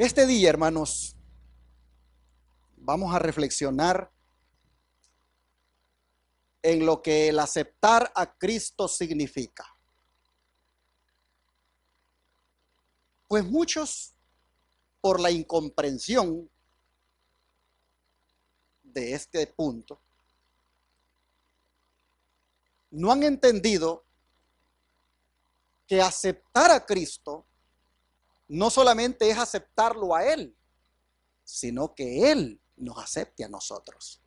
Este día, hermanos, vamos a reflexionar en lo que el aceptar a Cristo significa. Pues muchos, por la incomprensión de este punto, no han entendido que aceptar a Cristo no solamente es aceptarlo a Él, sino que Él nos acepte a nosotros.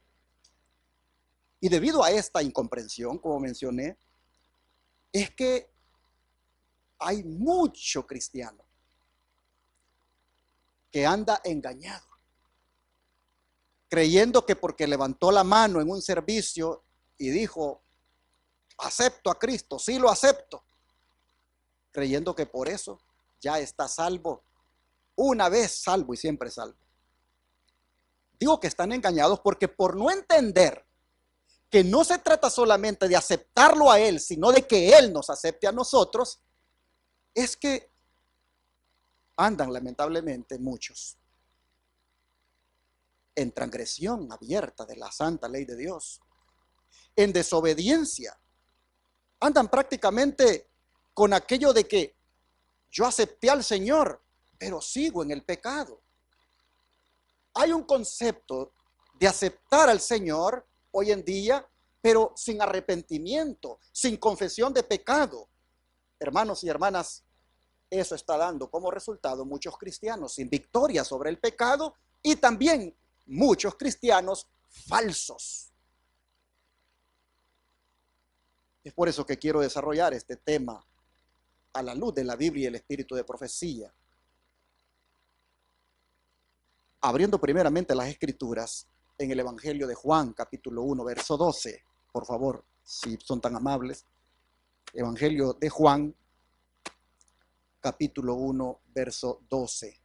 Y debido a esta incomprensión, como mencioné, es que hay mucho cristiano que anda engañado, creyendo que porque levantó la mano en un servicio y dijo, acepto a Cristo, sí lo acepto, creyendo que por eso ya está salvo, una vez salvo y siempre salvo. Digo que están engañados porque por no entender que no se trata solamente de aceptarlo a Él, sino de que Él nos acepte a nosotros, es que andan lamentablemente muchos en transgresión abierta de la santa ley de Dios, en desobediencia. Andan prácticamente con aquello de que yo acepté al Señor, pero sigo en el pecado. Hay un concepto de aceptar al Señor hoy en día, pero sin arrepentimiento, sin confesión de pecado. Hermanos y hermanas, eso está dando como resultado muchos cristianos sin victoria sobre el pecado y también muchos cristianos falsos. Es por eso que quiero desarrollar este tema a la luz de la Biblia y el espíritu de profecía. Abriendo primeramente las escrituras en el Evangelio de Juan, capítulo 1, verso 12. Por favor, si son tan amables. Evangelio de Juan, capítulo 1, verso 12.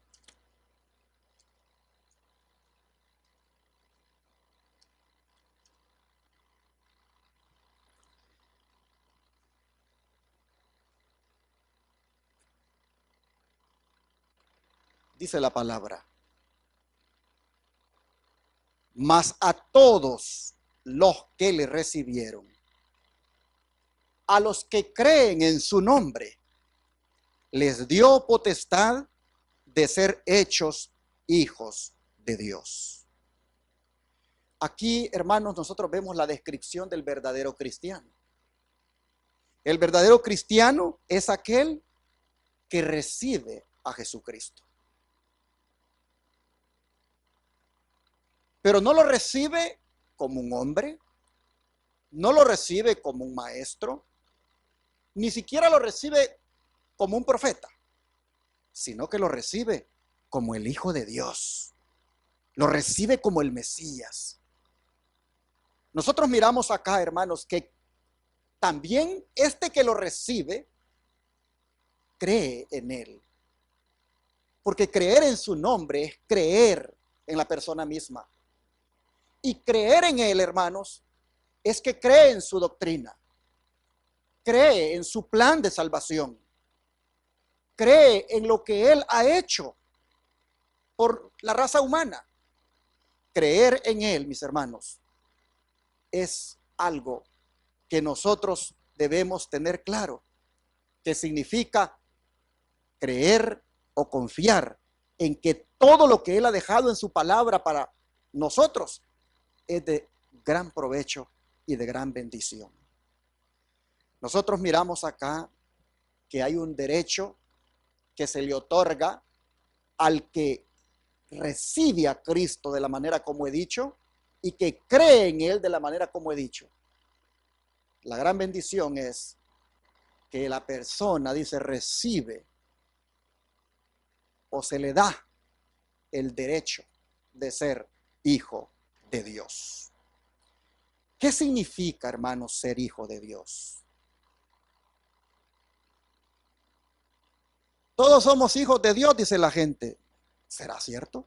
Dice la palabra, mas a todos los que le recibieron, a los que creen en su nombre, les dio potestad de ser hechos hijos de Dios. Aquí, hermanos, nosotros vemos la descripción del verdadero cristiano. El verdadero cristiano es aquel que recibe a Jesucristo. Pero no lo recibe como un hombre, no lo recibe como un maestro, ni siquiera lo recibe como un profeta, sino que lo recibe como el Hijo de Dios, lo recibe como el Mesías. Nosotros miramos acá, hermanos, que también este que lo recibe cree en Él, porque creer en su nombre es creer en la persona misma. Y creer en Él, hermanos, es que cree en su doctrina, cree en su plan de salvación, cree en lo que Él ha hecho por la raza humana. Creer en Él, mis hermanos, es algo que nosotros debemos tener claro, que significa creer o confiar en que todo lo que Él ha dejado en su palabra para nosotros es de gran provecho y de gran bendición. Nosotros miramos acá que hay un derecho que se le otorga al que recibe a Cristo de la manera como he dicho y que cree en Él de la manera como he dicho. La gran bendición es que la persona, dice, recibe o se le da el derecho de ser hijo de Dios. ¿Qué significa, hermanos, ser hijo de Dios? Todos somos hijos de Dios, dice la gente. ¿Será cierto?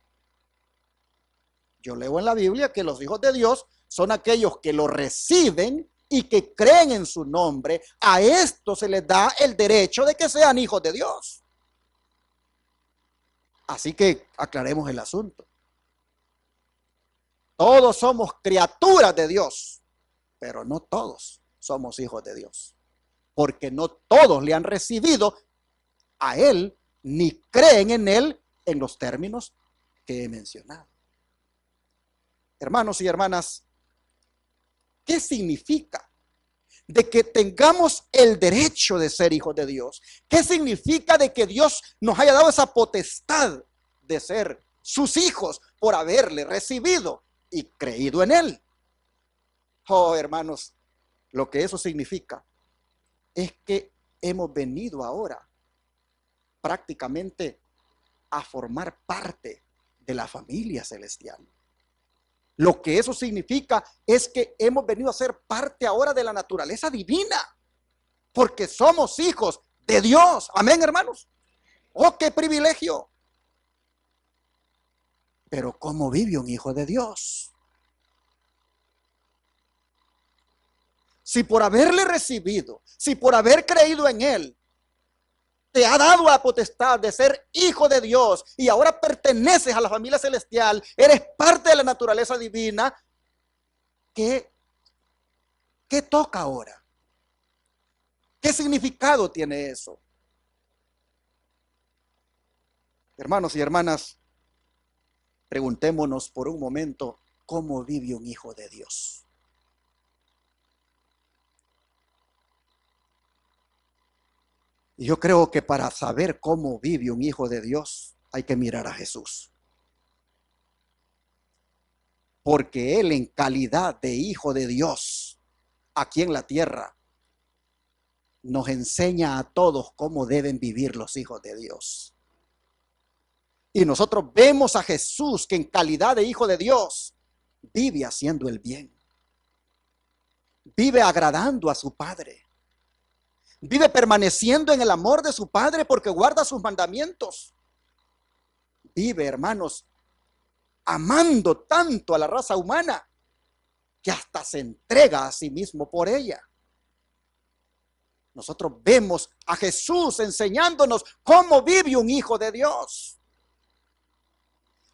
Yo leo en la Biblia que los hijos de Dios son aquellos que lo reciben y que creen en su nombre. A esto se les da el derecho de que sean hijos de Dios. Así que aclaremos el asunto. Todos somos criaturas de Dios, pero no todos somos hijos de Dios, porque no todos le han recibido a Él ni creen en Él en los términos que he mencionado. Hermanos y hermanas, ¿qué significa de que tengamos el derecho de ser hijos de Dios? ¿Qué significa de que Dios nos haya dado esa potestad de ser sus hijos por haberle recibido y creído en Él? Oh, hermanos, lo que eso significa es que hemos venido ahora prácticamente a formar parte de la familia celestial. Lo que eso significa es que hemos venido a ser parte ahora de la naturaleza divina, porque somos hijos de Dios. Amén, hermanos. Oh, qué privilegio. Pero ¿cómo vive un hijo de Dios? Si por haberle recibido, si por haber creído en Él, te ha dado la potestad de ser hijo de Dios y ahora perteneces a la familia celestial, eres parte de la naturaleza divina, ¿qué toca ahora? ¿Qué significado tiene eso? Hermanos y hermanas, preguntémonos por un momento, ¿cómo vive un hijo de Dios? Y yo creo que para saber cómo vive un hijo de Dios, hay que mirar a Jesús. Porque Él, en calidad de hijo de Dios, aquí en la tierra, nos enseña a todos cómo deben vivir los hijos de Dios. Y nosotros vemos a Jesús que en calidad de hijo de Dios vive haciendo el bien. Vive agradando a su Padre. Vive permaneciendo en el amor de su Padre porque guarda sus mandamientos. Vive, hermanos, amando tanto a la raza humana que hasta se entrega a sí mismo por ella. Nosotros vemos a Jesús enseñándonos cómo vive un hijo de Dios.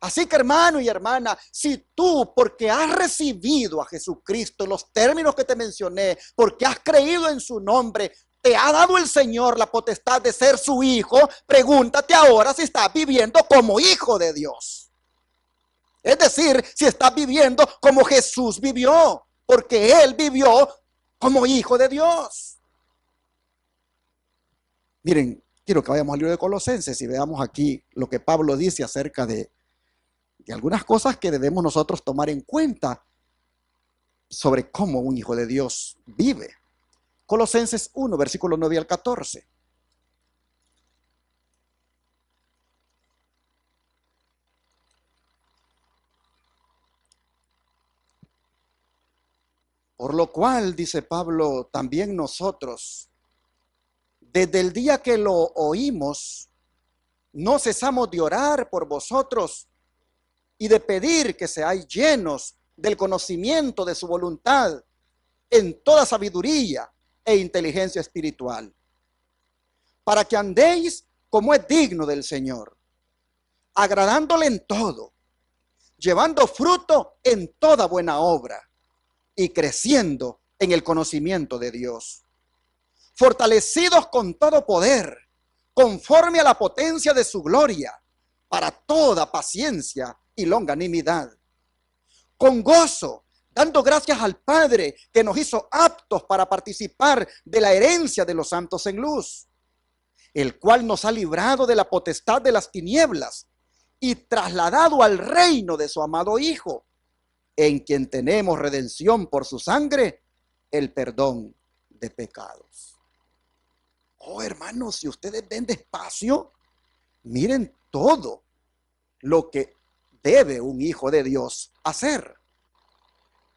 Así que, hermano y hermana, si tú, porque has recibido a Jesucristo en los términos que te mencioné, porque has creído en su nombre, te ha dado el Señor la potestad de ser su hijo, pregúntate ahora si estás viviendo como hijo de Dios. Es decir, si estás viviendo como Jesús vivió, porque Él vivió como hijo de Dios. Miren, quiero que vayamos al libro de Colosenses y veamos aquí lo que Pablo dice acerca de algunas cosas que debemos nosotros tomar en cuenta sobre cómo un hijo de Dios vive. Colosenses 1, versículos 9 al 14. Por lo cual, dice Pablo, también nosotros, desde el día que lo oímos, no cesamos de orar por vosotros y de pedir que seáis llenos del conocimiento de su voluntad en toda sabiduría e inteligencia espiritual, para que andéis como es digno del Señor, agradándole en todo, llevando fruto en toda buena obra y creciendo en el conocimiento de Dios, fortalecidos con todo poder, conforme a la potencia de su gloria, para toda paciencia y longanimidad, con gozo, dando gracias al Padre que nos hizo aptos para participar de la herencia de los santos en luz, el cual nos ha librado de la potestad de las tinieblas y trasladado al reino de su amado Hijo, en quien tenemos redención por su sangre, el perdón de pecados. Oh, hermanos, si ustedes ven despacio, miren todo lo que debe un hijo de Dios hacer.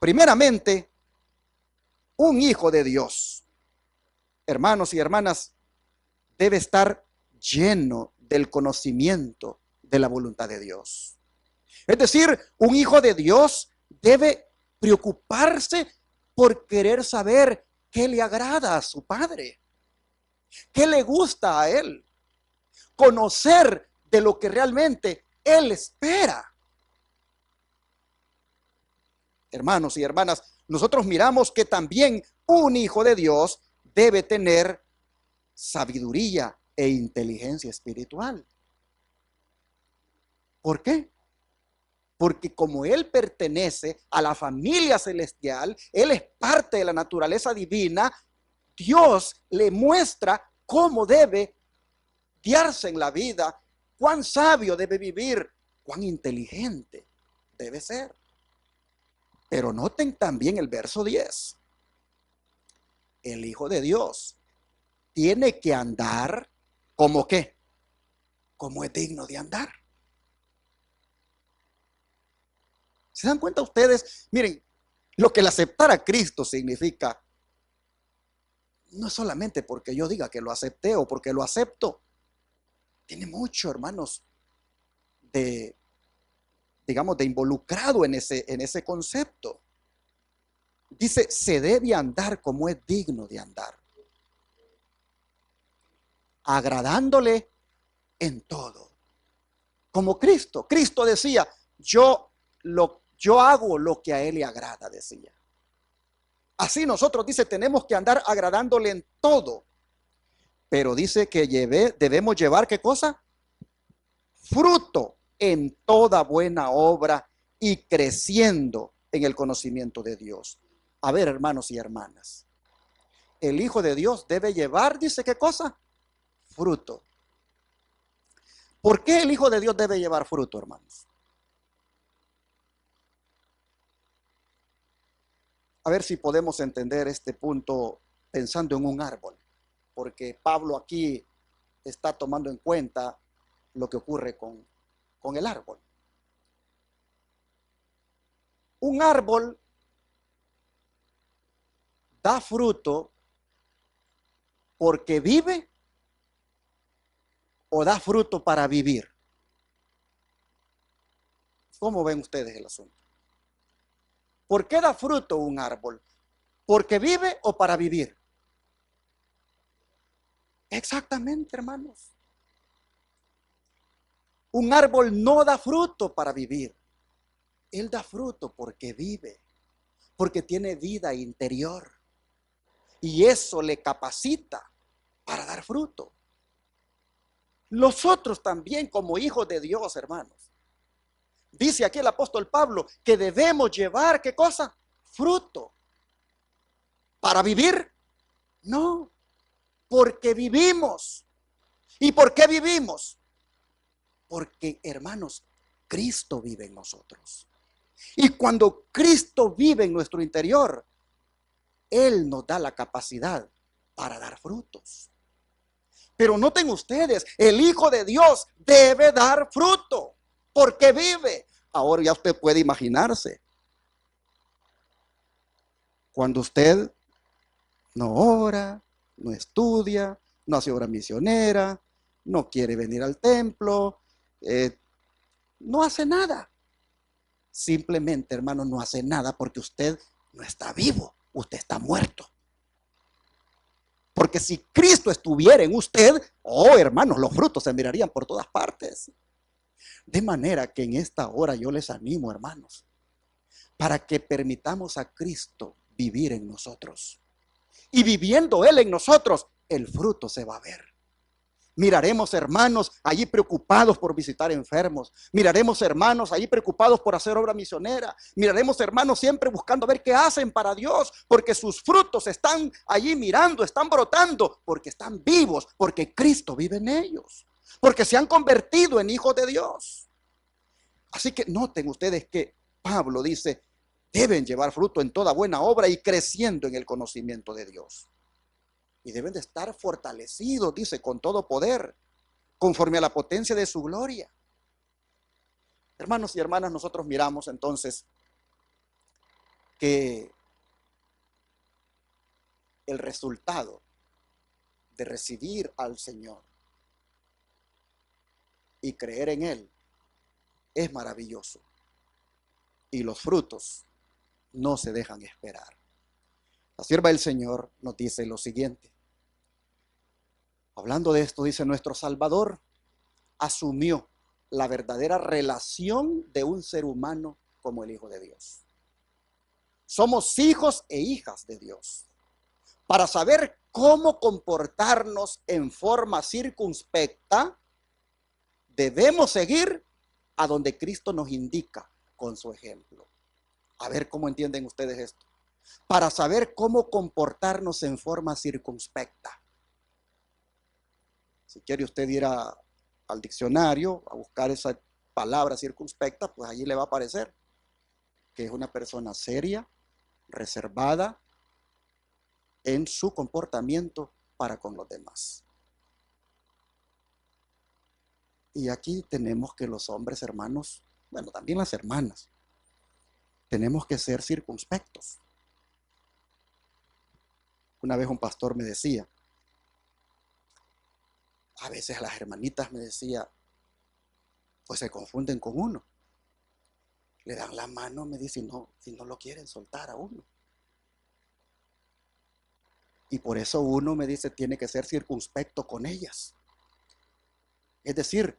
Primeramente, un hijo de Dios, hermanos y hermanas, debe estar lleno del conocimiento de la voluntad de Dios. Es decir, un hijo de Dios debe preocuparse por querer saber qué le agrada a su Padre, qué le gusta a Él, conocer de lo que realmente Él espera. Hermanos y hermanas, nosotros miramos que también un hijo de Dios debe tener sabiduría e inteligencia espiritual. ¿Por qué? Porque como Él pertenece a la familia celestial, Él es parte de la naturaleza divina, Dios le muestra cómo debe guiarse en la vida, cuán sabio debe vivir, cuán inteligente debe ser. Pero noten también el verso 10. El Hijo de Dios tiene que andar como ¿qué? Como es digno de andar. ¿Se dan cuenta ustedes? Miren, lo que el aceptar a Cristo significa no es solamente porque yo diga que lo acepté o porque lo acepto. Tiene mucho, hermanos, de, digamos, de involucrado en ese concepto. Dice, se debe andar como es digno de andar, agradándole en todo. Como Cristo. Cristo decía, yo hago lo que a Él le agrada, decía. Así nosotros, dice, tenemos que andar agradándole en todo. Pero dice que debemos llevar, ¿qué cosa? Fruto en toda buena obra y creciendo en el conocimiento de Dios. A ver, hermanos y hermanas, el Hijo de Dios debe llevar, dice, ¿qué cosa? Fruto. ¿Por qué el Hijo de Dios debe llevar fruto, hermanos? A ver si podemos entender este punto pensando en un árbol, porque Pablo aquí está tomando en cuenta lo que ocurre con el árbol. Un árbol da fruto porque vive o da fruto para vivir. ¿Cómo ven ustedes el asunto? ¿Por qué da fruto un árbol? ¿Porque vive o para vivir? Exactamente, hermanos. Un árbol no da fruto para vivir. Él da fruto porque vive, porque tiene vida interior. Y eso le capacita para dar fruto. Nosotros también como hijos de Dios, hermanos. Dice aquí el apóstol Pablo que debemos llevar, ¿qué cosa? Fruto. ¿Para vivir? No, porque vivimos. ¿Y por qué vivimos? Porque, hermanos, Cristo vive en nosotros. Y cuando Cristo vive en nuestro interior, Él nos da la capacidad para dar frutos. Pero noten ustedes, el Hijo de Dios debe dar fruto, porque vive. Ahora ya usted puede imaginarse, cuando usted no ora, no estudia, no hace obra misionera, no quiere venir al templo, no hace nada. Simplemente, hermano, no hace nada porque usted no está vivo, usted está muerto. Porque si Cristo estuviera en usted, oh hermanos, los frutos se mirarían por todas partes. De manera que en esta hora yo les animo, hermanos, para que permitamos a Cristo vivir en nosotros. Y viviendo Él en nosotros, el fruto se va a ver. Miraremos hermanos allí preocupados por visitar enfermos. Miraremos hermanos allí preocupados por hacer obra misionera. Miraremos hermanos siempre buscando ver qué hacen para Dios, porque sus frutos están allí mirando, están brotando, porque están vivos, porque Cristo vive en ellos, porque se han convertido en hijos de Dios. Así que noten ustedes que Pablo dice, deben llevar fruto en toda buena obra y creciendo en el conocimiento de Dios. Y deben de estar fortalecidos, dice, con todo poder, conforme a la potencia de su gloria. Hermanos y hermanas, nosotros miramos entonces que el resultado de recibir al Señor y creer en Él es maravilloso. Y los frutos no se dejan esperar. La sierva del Señor nos dice lo siguiente. Hablando de esto, dice nuestro Salvador, asumió la verdadera relación de un ser humano como el Hijo de Dios. Somos hijos e hijas de Dios. Para saber cómo comportarnos en forma circunspecta, debemos seguir a donde Cristo nos indica con su ejemplo. A ver cómo entienden ustedes esto. Para saber cómo comportarnos en forma circunspecta. Si quiere usted ir al diccionario a buscar esa palabra circunspecta, pues allí le va a aparecer que es una persona seria, reservada en su comportamiento para con los demás. Y aquí tenemos que los hombres, hermanos, bueno, también las hermanas, tenemos que ser circunspectos. Una vez un pastor me decía, a veces las hermanitas me decía, pues se confunden con uno. Le dan la mano, me dice, y no lo quieren soltar a uno. Y por eso uno, me dice, tiene que ser circunspecto con ellas. Es decir,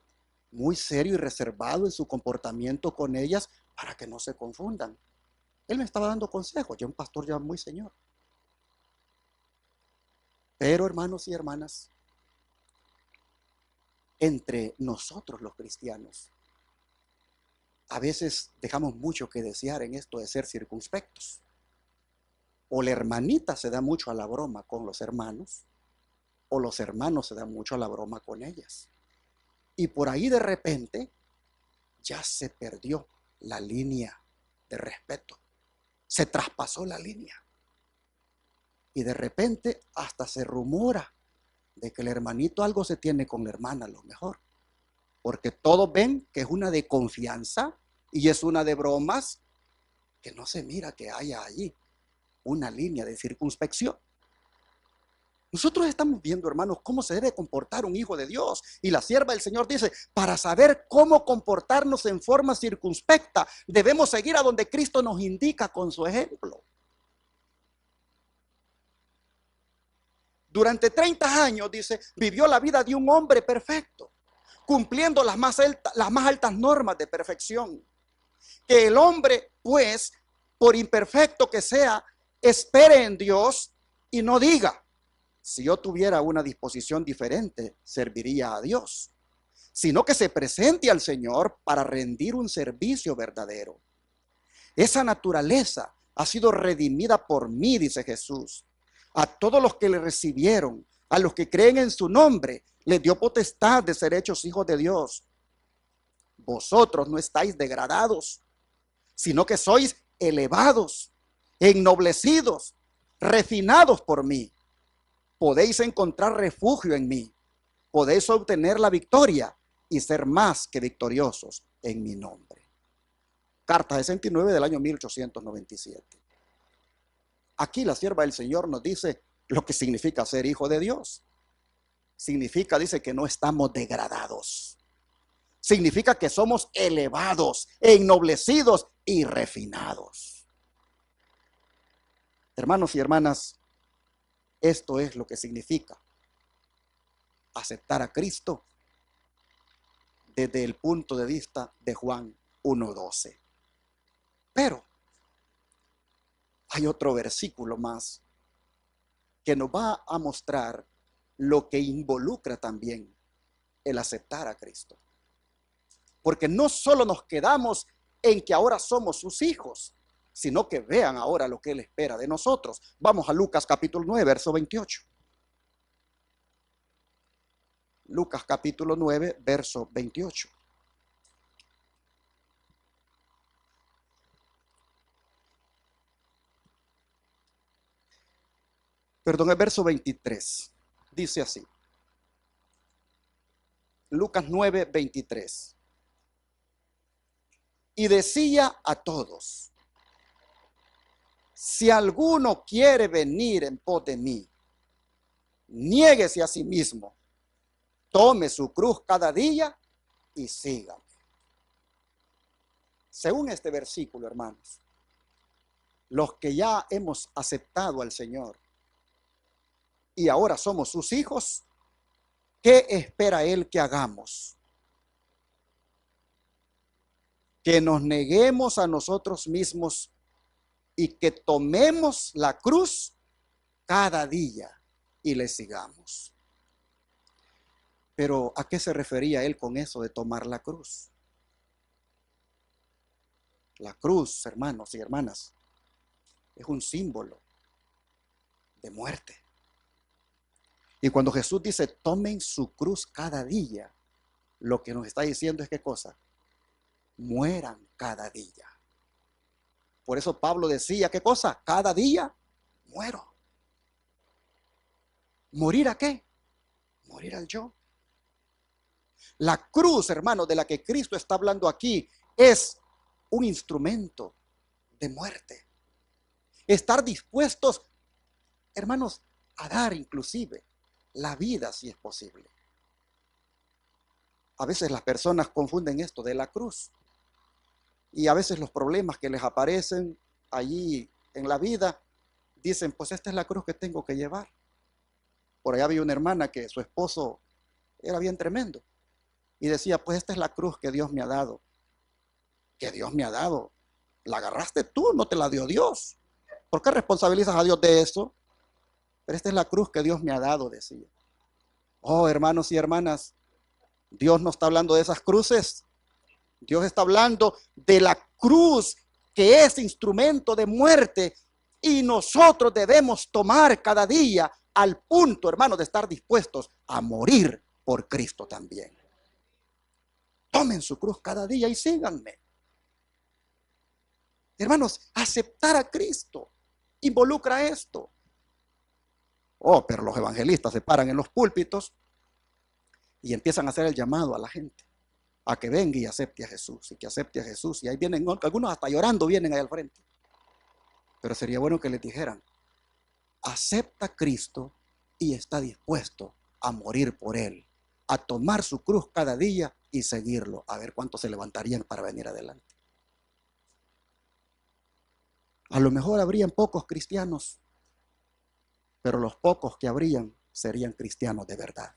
muy serio y reservado en su comportamiento con ellas para que no se confundan. Él me estaba dando consejos, yo un pastor ya muy señor. Pero hermanos y hermanas, entre nosotros los cristianos, a veces dejamos mucho que desear en esto de ser circunspectos. O la hermanita se da mucho a la broma con los hermanos, o los hermanos se dan mucho a la broma con ellas. Y por ahí de repente ya se perdió la línea de respeto. Se traspasó la línea. Y de repente hasta se rumora de que el hermanito algo se tiene con la hermana a lo mejor. Porque todos ven que es una de confianza y es una de bromas, que no se mira que haya allí una línea de circunspección. Nosotros estamos viendo, hermanos, cómo se debe comportar un hijo de Dios. Y la sierva del Señor dice, para saber cómo comportarnos en forma circunspecta, debemos seguir a donde Cristo nos indica con su ejemplo. Durante 30 años, dice, vivió la vida de un hombre perfecto, cumpliendo las más altas normas de perfección. Que el hombre, pues, por imperfecto que sea, espere en Dios y no diga, si yo tuviera una disposición diferente, serviría a Dios, sino que se presente al Señor para rendir un servicio verdadero. Esa naturaleza ha sido redimida por mí, dice Jesús. A todos los que le recibieron, a los que creen en su nombre, les dio potestad de ser hechos hijos de Dios. Vosotros no estáis degradados, sino que sois elevados, ennoblecidos, refinados por mí. Podéis encontrar refugio en mí, podéis obtener la victoria y ser más que victoriosos en mi nombre. Carta 69 del año 1897. Aquí la sierva del Señor nos dice lo que significa ser hijo de Dios. Significa, dice, que no estamos degradados. Significa que somos elevados, ennoblecidos y refinados. Hermanos y hermanas, esto es lo que significa aceptar a Cristo desde el punto de vista de Juan 1:12. Pero hay otro versículo más que nos va a mostrar lo que involucra también el aceptar a Cristo. Porque no solo nos quedamos en que ahora somos sus hijos, sino que vean ahora lo que Él espera de nosotros. Vamos a Lucas capítulo 9, verso 28. Lucas capítulo 9, verso 28. Perdón, el verso 23. Dice así. Lucas 9, 23. Y decía a todos, si alguno quiere venir en pos de mí, niéguese a sí mismo, tome su cruz cada día y sígame. Según este versículo, hermanos, los que ya hemos aceptado al Señor y ahora somos sus hijos, ¿qué espera Él que hagamos? que nos neguemos a nosotros mismos y que tomemos la cruz cada día y le sigamos. Pero ¿a qué se refería él con eso de tomar la cruz? La cruz, hermanos y hermanas, es un símbolo de muerte. Y cuando Jesús dice, tomen su cruz cada día, lo que nos está diciendo es ¿qué cosa? Mueran cada día. Por eso Pablo decía, ¿qué cosa? Cada día muero. ¿Morir a qué? Morir al yo. La cruz, hermano, de la que Cristo está hablando aquí, es un instrumento de muerte. Estar dispuestos, hermanos, a dar inclusive la vida si es posible. A veces las personas confunden esto de la cruz. Y a veces los problemas que les aparecen allí en la vida, dicen, pues esta es la cruz que tengo que llevar. Por allá había una hermana que su esposo era bien tremendo. Y decía, pues esta es la cruz que Dios me ha dado. Que Dios me ha dado. La agarraste tú, no te la dio Dios. ¿Por qué responsabilizas a Dios de eso? Pero esta es la cruz que Dios me ha dado, decía. Oh, hermanos y hermanas, Dios no está hablando de esas cruces. Dios está hablando de la cruz que es instrumento de muerte y nosotros debemos tomar cada día al punto, hermanos, de estar dispuestos a morir por Cristo también. Tomen su cruz cada día y síganme. Hermanos, aceptar a Cristo involucra esto. Oh, pero los evangelistas se paran en los púlpitos y empiezan a hacer el llamado a la gente a que venga y acepte a Jesús, y que acepte a Jesús. Y ahí vienen, algunos hasta llorando vienen ahí al frente. Pero sería bueno que les dijeran, acepta a Cristo y está dispuesto a morir por Él, a tomar su cruz cada día y seguirlo. A ver cuántos se levantarían para venir adelante. A lo mejor habrían pocos cristianos, pero los pocos que habrían serían cristianos de verdad.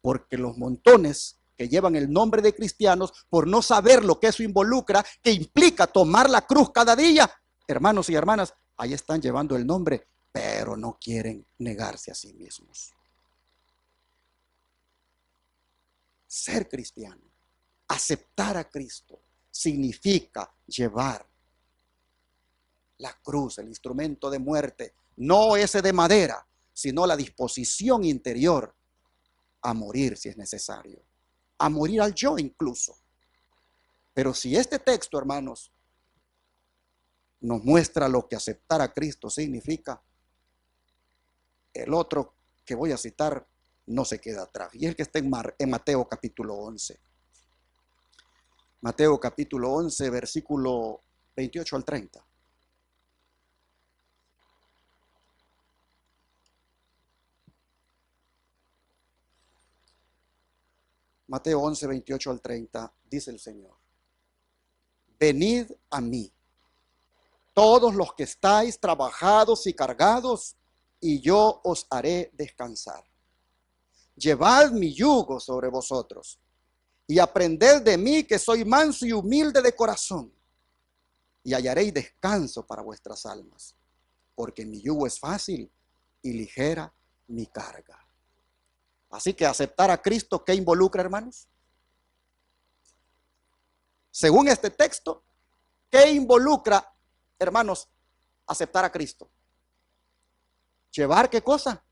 Porque los montones que llevan el nombre de cristianos, por no saber lo que eso involucra, que implica tomar la cruz cada día, hermanos y hermanas, ahí están llevando el nombre, pero no quieren negarse a sí mismos. Ser cristiano, aceptar a Cristo, significa llevar la cruz, el instrumento de muerte, no ese de madera, sino la disposición interior a morir si es necesario, a morir al yo incluso. Pero si este texto, hermanos, nos muestra lo que aceptar a Cristo significa, el otro que voy a citar no se queda atrás. Y es el que está en Mateo capítulo 11. Mateo capítulo 11, versículo 28 al 30. Mateo 11, 28 al 30, dice el Señor. Venid a mí, todos los que estáis trabajados y cargados, y yo os haré descansar. Llevad mi yugo sobre vosotros, y aprended de mí que soy manso y humilde de corazón, y hallaréis descanso para vuestras almas, porque mi yugo es fácil y ligera mi carga. Así que aceptar a Cristo, ¿qué involucra, hermanos? Según este texto, ¿qué involucra, hermanos, aceptar a Cristo? ¿Llevar qué cosa?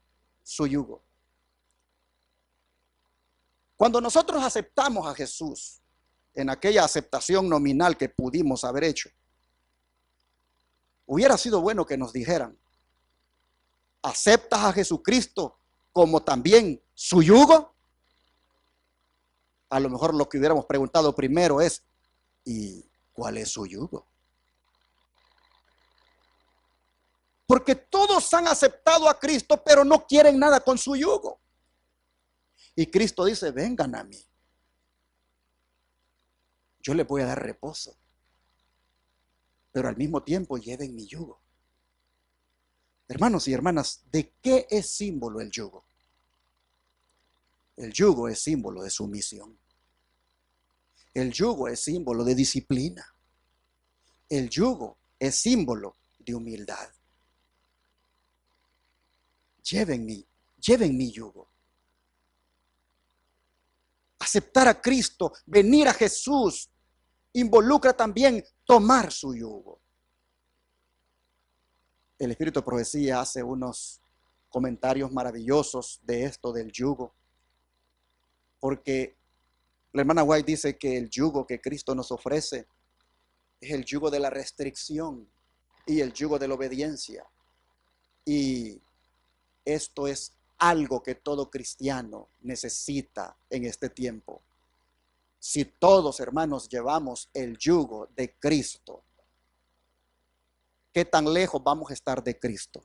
Su yugo. Cuando nosotros aceptamos a Jesús, en aquella aceptación nominal que pudimos haber hecho, hubiera sido bueno que nos dijeran, ¿aceptas a Jesucristo como también su yugo? A lo mejor lo que hubiéramos preguntado primero es, ¿y cuál es su yugo? Porque todos han aceptado a Cristo, pero no quieren nada con su yugo. Y Cristo dice, vengan a mí. Yo les voy a dar reposo. Pero al mismo tiempo lleven mi yugo. Hermanos y hermanas, ¿de qué es símbolo el yugo? El yugo es símbolo de sumisión. El yugo es símbolo de disciplina. El yugo es símbolo de humildad. Lleven mi yugo. Aceptar a Cristo, venir a Jesús, involucra también tomar su yugo. El Espíritu de Profecía hace unos comentarios maravillosos de esto del yugo, porque la hermana White dice que el yugo que Cristo nos ofrece es el yugo de la restricción y el yugo de la obediencia. Y esto es algo que todo cristiano necesita en este tiempo. Si todos, hermanos, llevamos el yugo de Cristo, ¿qué tan lejos vamos a estar de Cristo?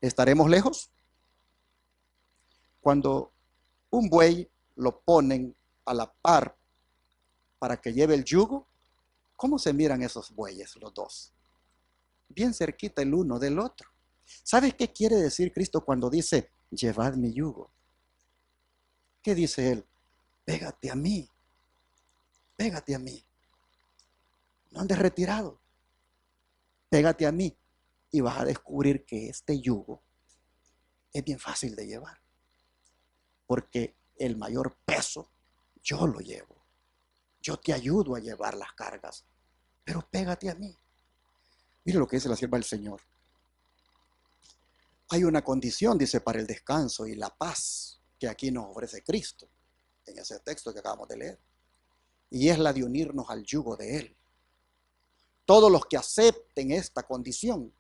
¿Estaremos lejos? Cuando un buey lo ponen a la par para que lleve el yugo, ¿cómo se miran esos bueyes, los dos? Bien cerquita el uno del otro. ¿Sabes qué quiere decir Cristo cuando dice, llevad mi yugo? ¿Qué dice él? Pégate a mí, pégate a mí. No andes retirado, pégate a mí y vas a descubrir que este yugo es bien fácil de llevar, porque el mayor peso yo lo llevo. Yo te ayudo a llevar las cargas, pero pégate a mí. Mire lo que dice la sierva del Señor. Hay una condición, dice, para el descanso y la paz que aquí nos ofrece Cristo, en ese texto que acabamos de leer, y es la de unirnos al yugo de Él. Todos los que acepten esta condición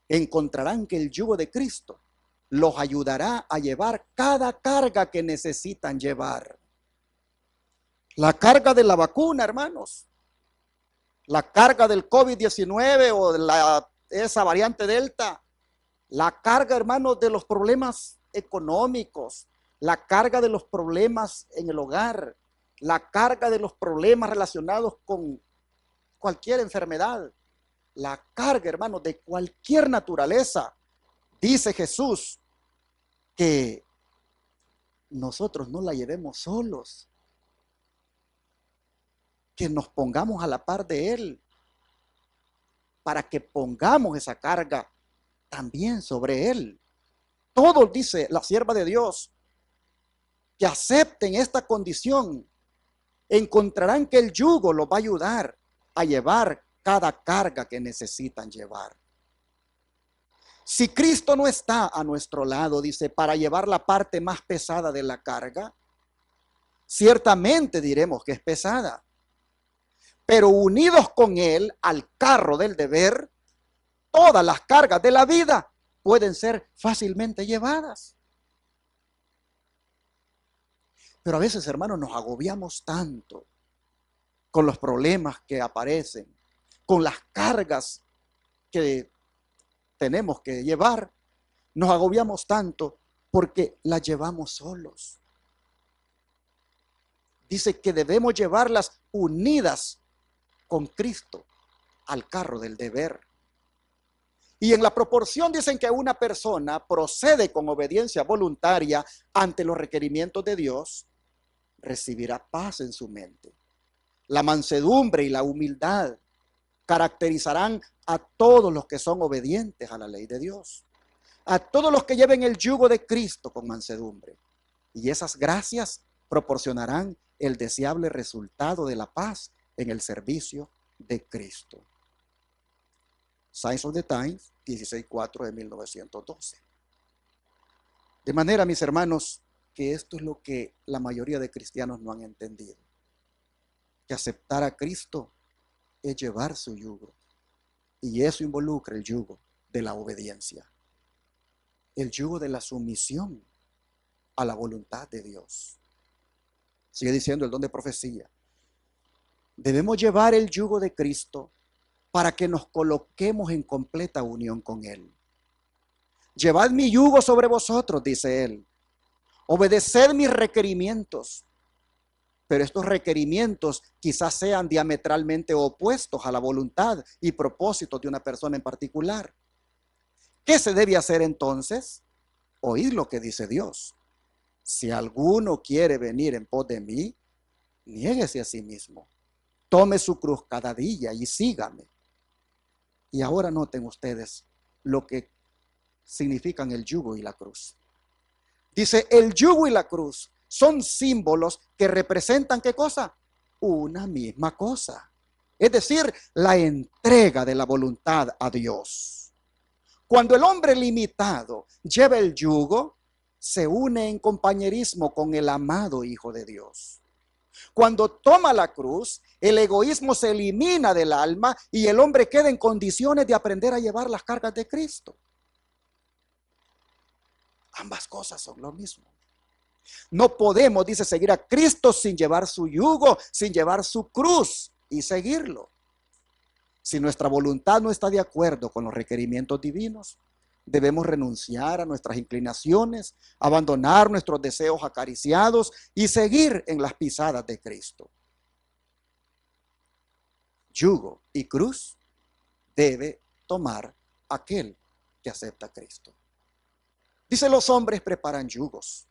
encontrarán que el yugo de Cristo los ayudará a llevar cada carga que necesitan llevar. La carga de la vacuna, hermanos, la carga del COVID-19 o de esa variante Delta, la carga, hermanos, de los problemas económicos, la carga de los problemas en el hogar, la carga de los problemas relacionados con cualquier enfermedad, la carga, hermanos, de cualquier naturaleza. Dice Jesús que nosotros no la llevemos solos, que nos pongamos a la par de Él, para que pongamos esa carga también sobre Él. Todos, dice la sierva de Dios, que acepten esta condición, encontrarán que el yugo los va a ayudar a llevar cada carga que necesitan llevar. Si Cristo no está a nuestro lado, dice, para llevar la parte más pesada de la carga, ciertamente diremos que es pesada. Pero unidos con Él al carro del deber, todas las cargas de la vida pueden ser fácilmente llevadas. Pero a veces, hermanos, nos agobiamos tanto con los problemas que aparecen, con las cargas que tenemos que llevar. Nos agobiamos tanto porque las llevamos solos. Dice que debemos llevarlas unidas con Cristo al carro del deber. Y en la proporción dicen que una persona procede con obediencia voluntaria ante los requerimientos de Dios, recibirá paz en su mente. La mansedumbre y la humildad caracterizarán a todos los que son obedientes a la ley de Dios, a todos los que lleven el yugo de Cristo con mansedumbre. Y esas gracias proporcionarán el deseable resultado de la paz en el servicio de Cristo. Signs of the Times, 16:4 de 1912. De manera, mis hermanos, que esto es lo que la mayoría de cristianos no han entendido. Que aceptar a Cristo es llevar su yugo. Y eso involucra el yugo de la obediencia. El yugo de la sumisión a la voluntad de Dios. Sigue diciendo el don de profecía. Debemos llevar el yugo de Cristo para que nos coloquemos en completa unión con Él. Llevad mi yugo sobre vosotros, dice Él. Obedeced mis requerimientos. Pero estos requerimientos quizás sean diametralmente opuestos a la voluntad y propósito de una persona en particular. ¿Qué se debe hacer entonces? Oír lo que dice Dios. si alguno quiere venir en pos de mí, niéguese a sí mismo, tome su cruz cada día y sígame. Y ahora noten ustedes lo que significan el yugo y la cruz. Dice, el yugo y la cruz son símbolos que representan ¿qué cosa? Una misma cosa. Es decir, la entrega de la voluntad a Dios. Cuando el hombre limitado lleva el yugo, se une en compañerismo con el amado Hijo de Dios. Cuando toma la cruz, el egoísmo se elimina del alma y el hombre queda en condiciones de aprender a llevar las cargas de Cristo. Ambas cosas son lo mismo. No podemos, dice, seguir a Cristo sin llevar su yugo, sin llevar su cruz y seguirlo. Si nuestra voluntad no está de acuerdo con los requerimientos divinos, debemos renunciar a nuestras inclinaciones, abandonar nuestros deseos acariciados y seguir en las pisadas de Cristo. Yugo y cruz debe tomar aquel que acepta a Cristo. Dice, los hombres preparan yugos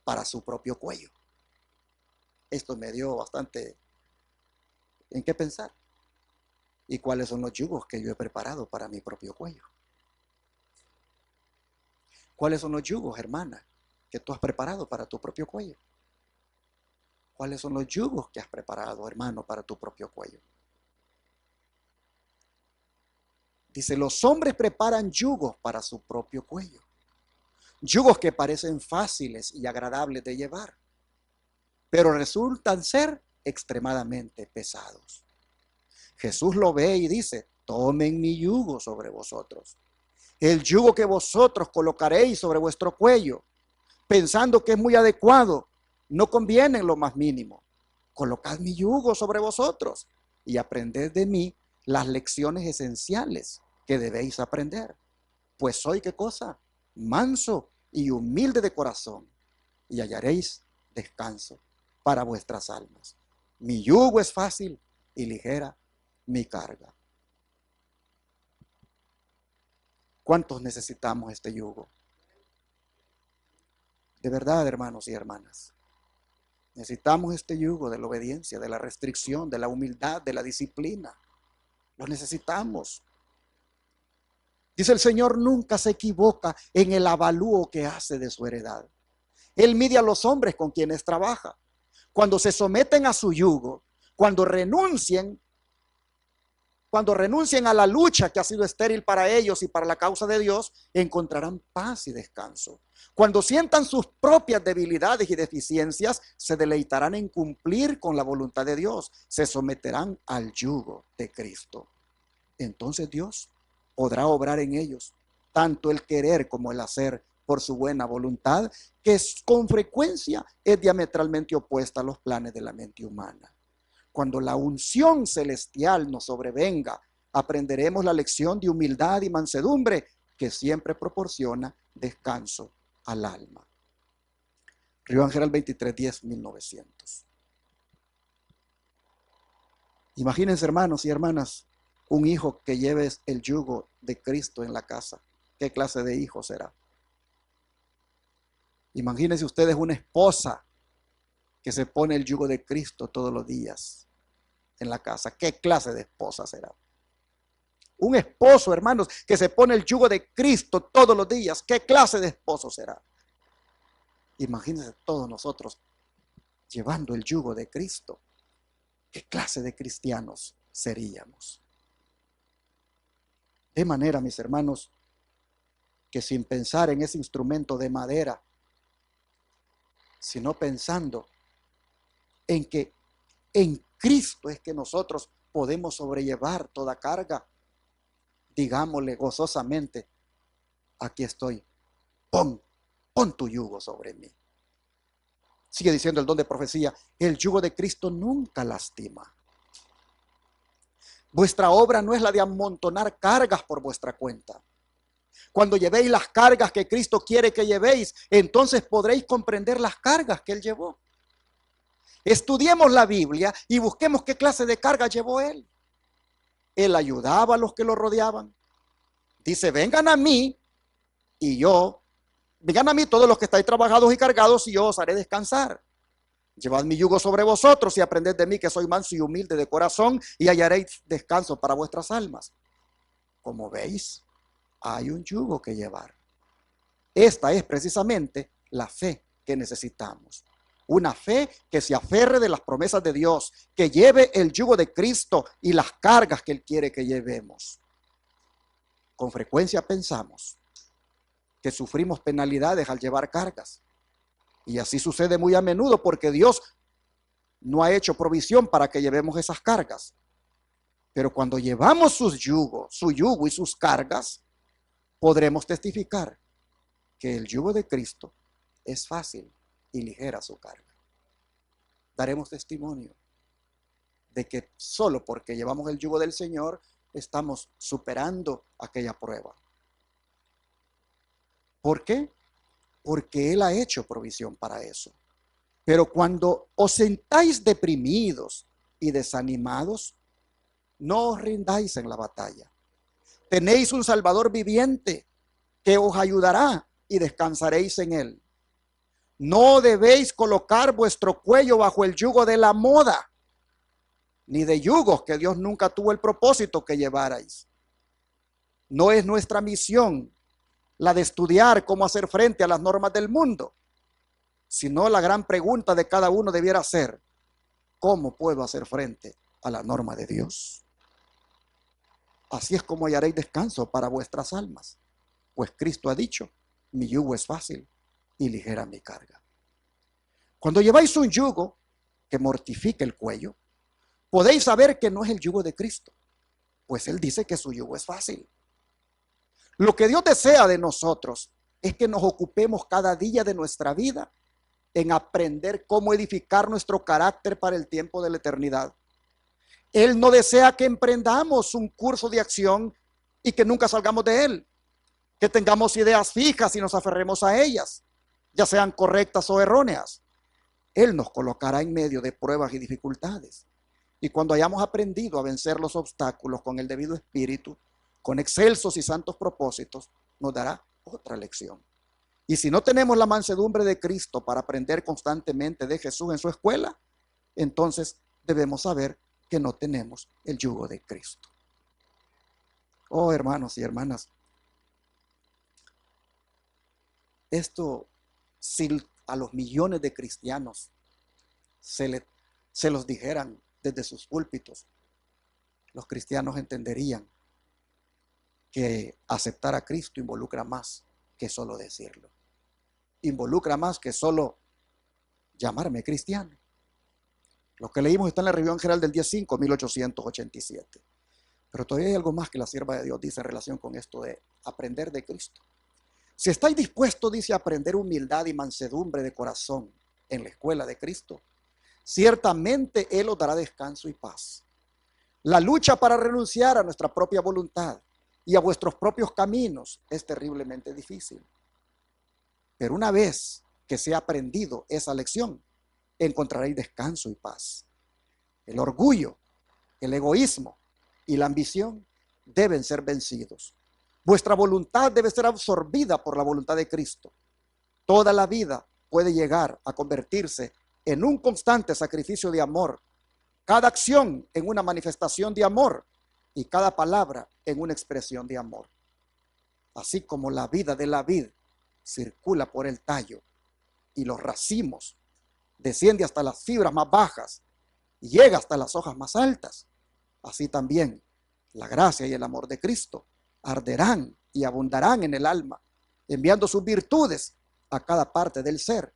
para su propio cuello. Esto me dio bastante en qué pensar. ¿Y cuáles son los yugos que yo he preparado para mi propio cuello? ¿Cuáles son los yugos, hermana, que tú has preparado para tu propio cuello? ¿Cuáles son los yugos que has preparado, hermano, para tu propio cuello? Dice, los hombres preparan yugos para su propio cuello. Yugos que parecen fáciles y agradables de llevar, pero resultan ser extremadamente pesados. Jesús lo ve y dice, tomen mi yugo sobre vosotros. El yugo que vosotros colocaréis sobre vuestro cuello, pensando que es muy adecuado, no conviene en lo más mínimo. Colocad mi yugo sobre vosotros y aprended de mí las lecciones esenciales que debéis aprender. Pues soy, ¿qué cosa? Manso y humilde de corazón, y hallaréis descanso para vuestras almas. Mi yugo es fácil y ligera mi carga. ¿Cuántos necesitamos este yugo? De verdad, hermanos y hermanas, necesitamos este yugo de la obediencia, de la restricción, de la humildad, de la disciplina. Lo necesitamos. Dice, el Señor nunca se equivoca en el avalúo que hace de su heredad. Él mide a los hombres con quienes trabaja. Cuando se someten a su yugo, cuando renuncien a la lucha que ha sido estéril para ellos y para la causa de Dios, encontrarán paz y descanso. Cuando sientan sus propias debilidades y deficiencias, se deleitarán en cumplir con la voluntad de Dios. Se someterán al yugo de Cristo. Entonces Dios podrá obrar en ellos tanto el querer como el hacer por su buena voluntad, que con frecuencia es diametralmente opuesta a los planes de la mente humana. Cuando la unción celestial nos sobrevenga, aprenderemos la lección de humildad y mansedumbre que siempre proporciona descanso al alma. Río Ángel 2310, 1900. Imagínense, hermanos y hermanas, un hijo que lleve el yugo de Cristo en la casa. ¿Qué clase de hijo será? Imagínense ustedes una esposa que se pone el yugo de Cristo todos los días en la casa. ¿Qué clase de esposa será? Un esposo, hermanos, que se pone el yugo de Cristo todos los días. ¿Qué clase de esposo será? Imagínense todos nosotros llevando el yugo de Cristo. ¿Qué clase de cristianos seríamos? De manera, mis hermanos, que sin pensar en ese instrumento de madera, sino pensando en que en Cristo es que nosotros podemos sobrellevar toda carga, digámosle gozosamente, aquí estoy, pon tu yugo sobre mí. Sigue diciendo el don de profecía, el yugo de Cristo nunca lastima. Vuestra obra no es la de amontonar cargas por vuestra cuenta. Cuando llevéis las cargas que Cristo quiere que llevéis, entonces podréis comprender las cargas que Él llevó. Estudiemos la Biblia y busquemos qué clase de carga llevó Él. Él ayudaba a los que lo rodeaban. Dice, vengan a mí y yo vengan a mí todos los que estáis trabajados y cargados y yo os haré descansar. Llevad mi yugo sobre vosotros y aprended de mí, que soy manso y humilde de corazón, y hallaréis descanso para vuestras almas. Como veis, hay un yugo que llevar. Esta es precisamente la fe que necesitamos. Una fe que se aferre de las promesas de Dios, que lleve el yugo de Cristo y las cargas que Él quiere que llevemos. Con frecuencia pensamos que sufrimos penalidades al llevar cargas. Y así sucede muy a menudo porque Dios no ha hecho provisión para que llevemos esas cargas. Pero cuando llevamos su yugo y sus cargas, podremos testificar que el yugo de Cristo es fácil y ligera su carga. Daremos testimonio de que solo porque llevamos el yugo del Señor estamos superando aquella prueba. ¿Por qué? Porque Él ha hecho provisión para eso. Pero cuando os sentáis deprimidos y desanimados, no os rindáis en la batalla. Tenéis un Salvador viviente que os ayudará y descansaréis en Él. No debéis colocar vuestro cuello bajo el yugo de la moda, ni de yugos que Dios nunca tuvo el propósito que llevarais. No es nuestra misión la de estudiar cómo hacer frente a las normas del mundo, sino la gran pregunta de cada uno debiera ser: ¿cómo puedo hacer frente a la norma de Dios? Así es como hallaréis descanso para vuestras almas, pues Cristo ha dicho: mi yugo es fácil y ligera mi carga. Cuando lleváis un yugo que mortifique el cuello, podéis saber que no es el yugo de Cristo, pues Él dice que su yugo es fácil. Lo que Dios desea de nosotros es que nos ocupemos cada día de nuestra vida en aprender cómo edificar nuestro carácter para el tiempo de la eternidad. Él no desea que emprendamos un curso de acción y que nunca salgamos de él, que tengamos ideas fijas y nos aferremos a ellas, ya sean correctas o erróneas. Él nos colocará en medio de pruebas y dificultades. Y cuando hayamos aprendido a vencer los obstáculos con el debido espíritu, con excelsos y santos propósitos, nos dará otra lección. Y si no tenemos la mansedumbre de Cristo para aprender constantemente de Jesús en su escuela, entonces debemos saber que no tenemos el yugo de Cristo. Oh, hermanos y hermanas, esto, si a los millones de cristianos se los dijeran desde sus púlpitos, los cristianos entenderían que aceptar a Cristo involucra más que solo decirlo. Involucra más que solo llamarme cristiano. Lo que leímos está en la Revisión General del día 5, 1887. Pero todavía hay algo más que la sierva de Dios dice en relación con esto de aprender de Cristo. Si estáis dispuestos, dice, a aprender humildad y mansedumbre de corazón en la escuela de Cristo, ciertamente Él os dará descanso y paz. La lucha para renunciar a nuestra propia voluntad y a vuestros propios caminos es terriblemente difícil. Pero una vez que se ha aprendido esa lección, encontraréis descanso y paz. El orgullo, el egoísmo y la ambición deben ser vencidos. Vuestra voluntad debe ser absorbida por la voluntad de Cristo. Toda la vida puede llegar a convertirse en un constante sacrificio de amor. Cada acción en una manifestación de amor y cada palabra en una expresión de amor. Así como la vida de la vid circula por el tallo y los racimos desciende hasta las fibras más bajas y llega hasta las hojas más altas, así también la gracia y el amor de Cristo arderán y abundarán en el alma, enviando sus virtudes a cada parte del ser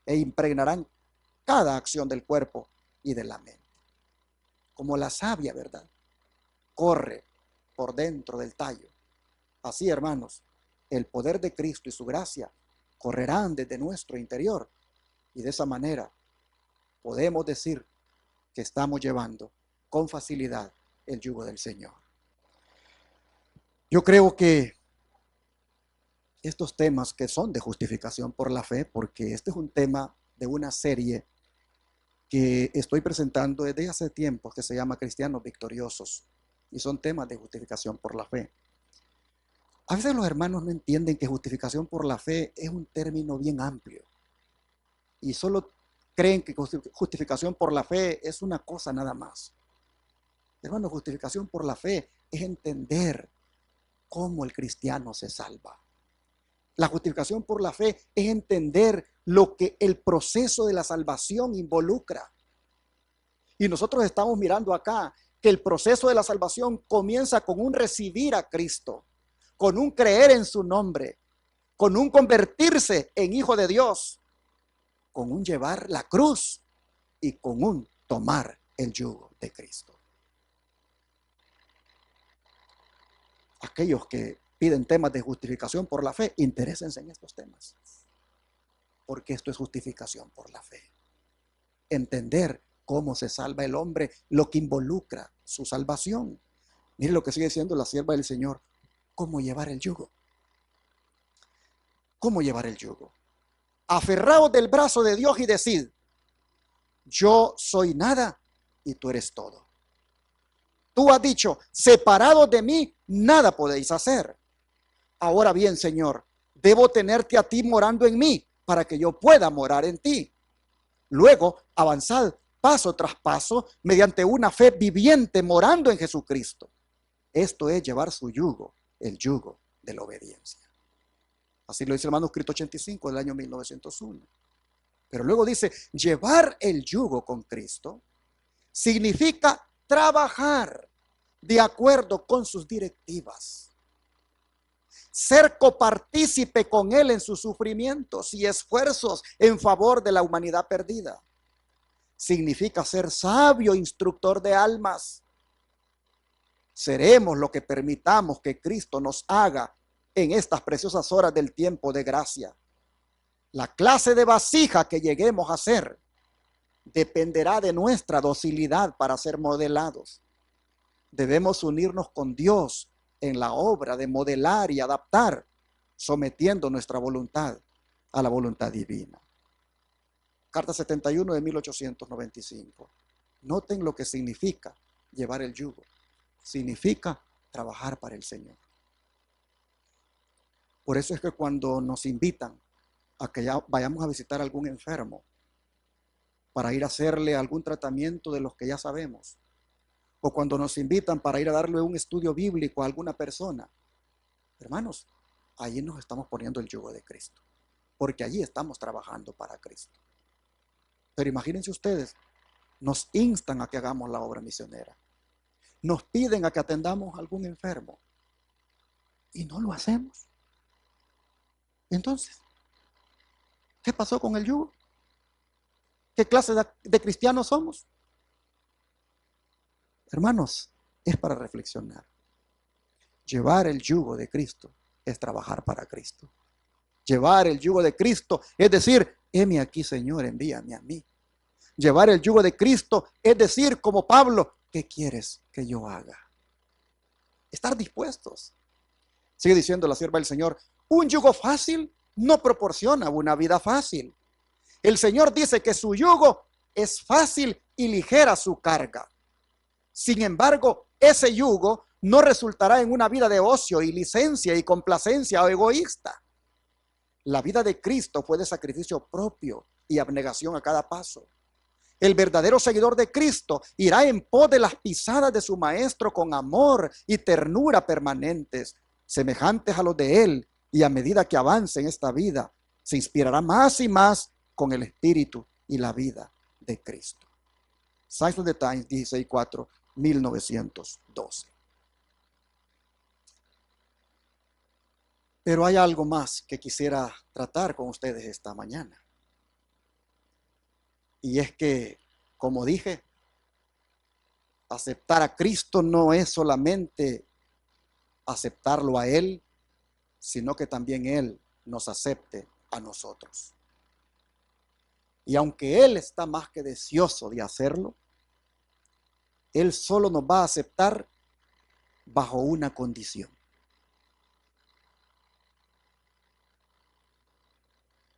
e impregnarán cada acción del cuerpo y de la mente. Como la savia, ¿verdad?, corre por dentro del tallo, así, hermanos, el poder de Cristo y su gracia correrán desde nuestro interior, y de esa manera podemos decir que estamos llevando con facilidad el yugo del Señor. Yo creo que estos temas que son de justificación por la fe, porque este es un tema de una serie que estoy presentando desde hace tiempo, que se llama Cristianos Victoriosos, y son temas de justificación por la fe. A veces los hermanos no entienden que justificación por la fe es un término bien amplio y solo creen que justificación por la fe es una cosa nada más. Hermano, justificación por la fe es entender cómo el cristiano se salva. La justificación por la fe es entender lo que el proceso de la salvación involucra. Y nosotros estamos mirando acá que el proceso de la salvación comienza con un recibir a Cristo, con un creer en su nombre, con un convertirse en hijo de Dios, con un llevar la cruz y con un tomar el yugo de Cristo. Aquellos que piden temas de justificación por la fe, interésense en estos temas, porque esto es justificación por la fe. Entender cómo se salva el hombre, lo que involucra su salvación. Mire lo que sigue diciendo la sierva del Señor. ¿Cómo llevar el yugo? ¿Cómo llevar el yugo? Aferraos del brazo de Dios y decid: yo soy nada y tú eres todo. Tú has dicho: separados de mí, nada podéis hacer. Ahora bien, Señor, debo tenerte a ti morando en mí para que yo pueda morar en ti. Luego, avanzad paso tras paso mediante una fe viviente morando en Jesucristo. Esto es llevar su yugo, el yugo de la obediencia. Así lo dice el manuscrito 85 del año 1901. Pero luego dice: llevar el yugo con Cristo significa trabajar de acuerdo con sus directivas, ser copartícipe con Él en sus sufrimientos y esfuerzos en favor de la humanidad perdida. Significa ser sabio instructor de almas. Seremos lo que permitamos que Cristo nos haga en estas preciosas horas del tiempo de gracia. La clase de vasija que lleguemos a ser dependerá de nuestra docilidad para ser modelados. Debemos unirnos con Dios en la obra de modelar y adaptar, sometiendo nuestra voluntad a la voluntad divina. Carta 71 de 1895. Noten lo que significa llevar el yugo. Significa trabajar para el Señor. Por eso es que cuando nos invitan a que ya vayamos a visitar a algún enfermo para ir a hacerle algún tratamiento de los que ya sabemos, o cuando nos invitan para ir a darle un estudio bíblico a alguna persona, hermanos, allí nos estamos poniendo el yugo de Cristo, porque allí estamos trabajando para Cristo. Pero imagínense ustedes, nos instan a que hagamos la obra misionera, nos piden a que atendamos a algún enfermo y no lo hacemos. Entonces, ¿qué pasó con el yugo? ¿Qué clase de cristianos somos? Hermanos, es para reflexionar. Llevar el yugo de Cristo es trabajar para Cristo. Llevar el yugo de Cristo es decir: heme aquí, Señor, envíame a mí. Llevar el yugo de Cristo es decir, como Pablo: ¿qué quieres que yo haga? Estar dispuestos. Sigue diciendo la sierva del Señor: un yugo fácil no proporciona una vida fácil. El Señor dice que su yugo es fácil y ligera su carga. Sin embargo, ese yugo no resultará en una vida de ocio y licencia y complacencia o egoísta. La vida de Cristo fue de sacrificio propio y abnegación a cada paso. El verdadero seguidor de Cristo irá en pos de las pisadas de su Maestro con amor y ternura permanentes, semejantes a los de Él, y a medida que avance en esta vida, se inspirará más y más con el espíritu y la vida de Cristo. Signs of the Times, 16/4, 1912. Pero hay algo más que quisiera tratar con ustedes esta mañana. Y es que, como dije, aceptar a Cristo no es solamente aceptarlo a Él, sino que también Él nos acepte a nosotros. Y aunque Él está más que deseoso de hacerlo, Él solo nos va a aceptar bajo una condición.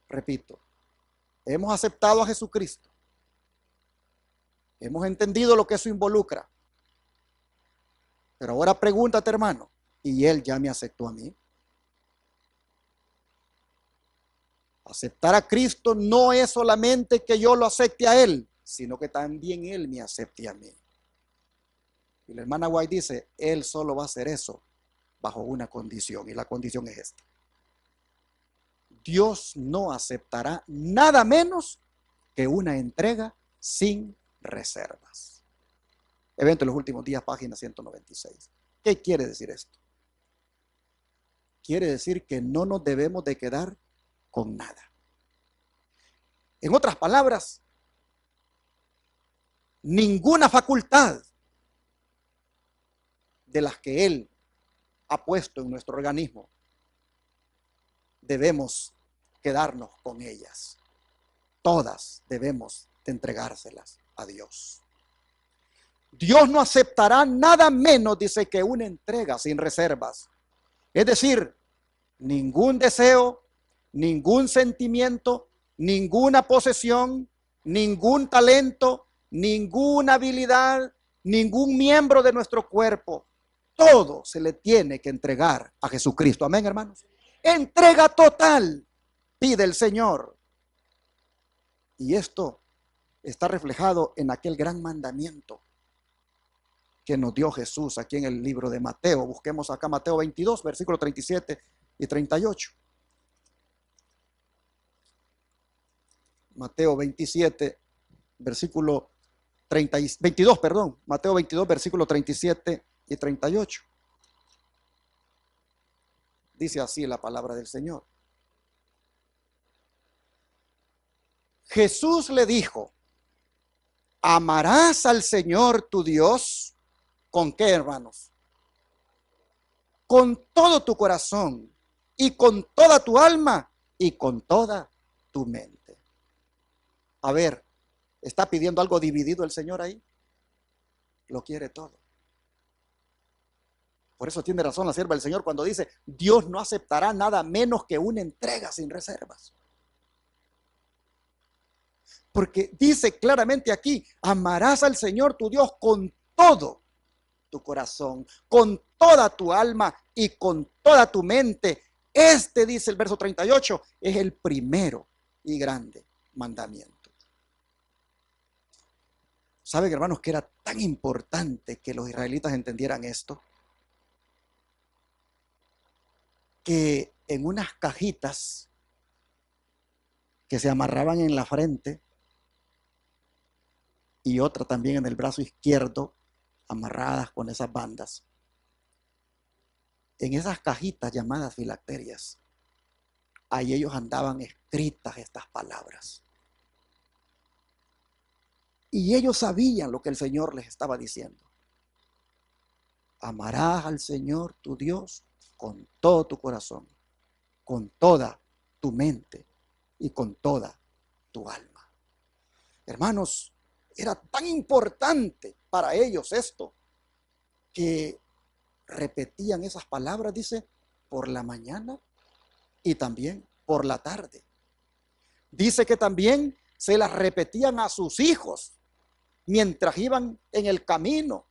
Repito, hemos aceptado a Jesucristo. Hemos entendido lo que eso involucra. Pero ahora pregúntate, hermano, ¿y Él ya me aceptó a mí? Aceptar a Cristo no es solamente que yo lo acepte a Él, sino que también Él me acepte a mí. Y la hermana White dice, Él solo va a hacer eso bajo una condición, y la condición es esta. Dios no aceptará nada menos que una entrega sin reservas. Evento de los últimos días, página 196. ¿Qué quiere decir esto? Quiere decir que no nos debemos de quedar con nada. En otras palabras, ninguna facultad de las que Él ha puesto en nuestro organismo debemos quedarnos con ellas. Todas debemos de entregárselas a Dios. Dios no aceptará nada menos, dice, que una entrega sin reservas. Es decir, ningún deseo, ningún sentimiento, ninguna posesión, ningún talento, ninguna habilidad, ningún miembro de nuestro cuerpo. Todo se le tiene que entregar a Jesucristo. Amén, hermanos. Entrega total, pide el Señor. Y esto está reflejado en aquel gran mandamiento que nos dio Jesús aquí en el libro de Mateo. Busquemos acá Mateo 22, versículos 37 y 38. Mateo 27, versículo 22, perdón. Mateo 22, versículo 37 y 38. Dice así la palabra del Señor. Jesús le dijo, ¿amarás al Señor tu Dios? ¿Con qué, hermanos? Con todo tu corazón y con toda tu alma y con toda tu mente. A ver, ¿está pidiendo algo dividido el Señor ahí? Lo quiere todo. Por eso tiene razón la sierva del Señor cuando dice, Dios no aceptará nada menos que una entrega sin reservas. Porque dice claramente aquí, amarás al Señor tu Dios con todo tu corazón, con toda tu alma y con toda tu mente. Este, dice el verso 38, es el primero y grande mandamiento. ¿Saben, hermanos, que era tan importante que los israelitas entendieran esto? Que en unas cajitas que se amarraban en la frente y otra también en el brazo izquierdo, amarradas con esas bandas. En esas cajitas llamadas filacterias, ahí ellos andaban escritas estas palabras. Y ellos sabían lo que el Señor les estaba diciendo. Amarás al Señor tu Dios con todo tu corazón, con toda tu mente y con toda tu alma. Hermanos, era tan importante para ellos esto, que repetían esas palabras, dice, por la mañana y también por la tarde. Dice que también se las repetían a sus hijos mientras iban en el camino.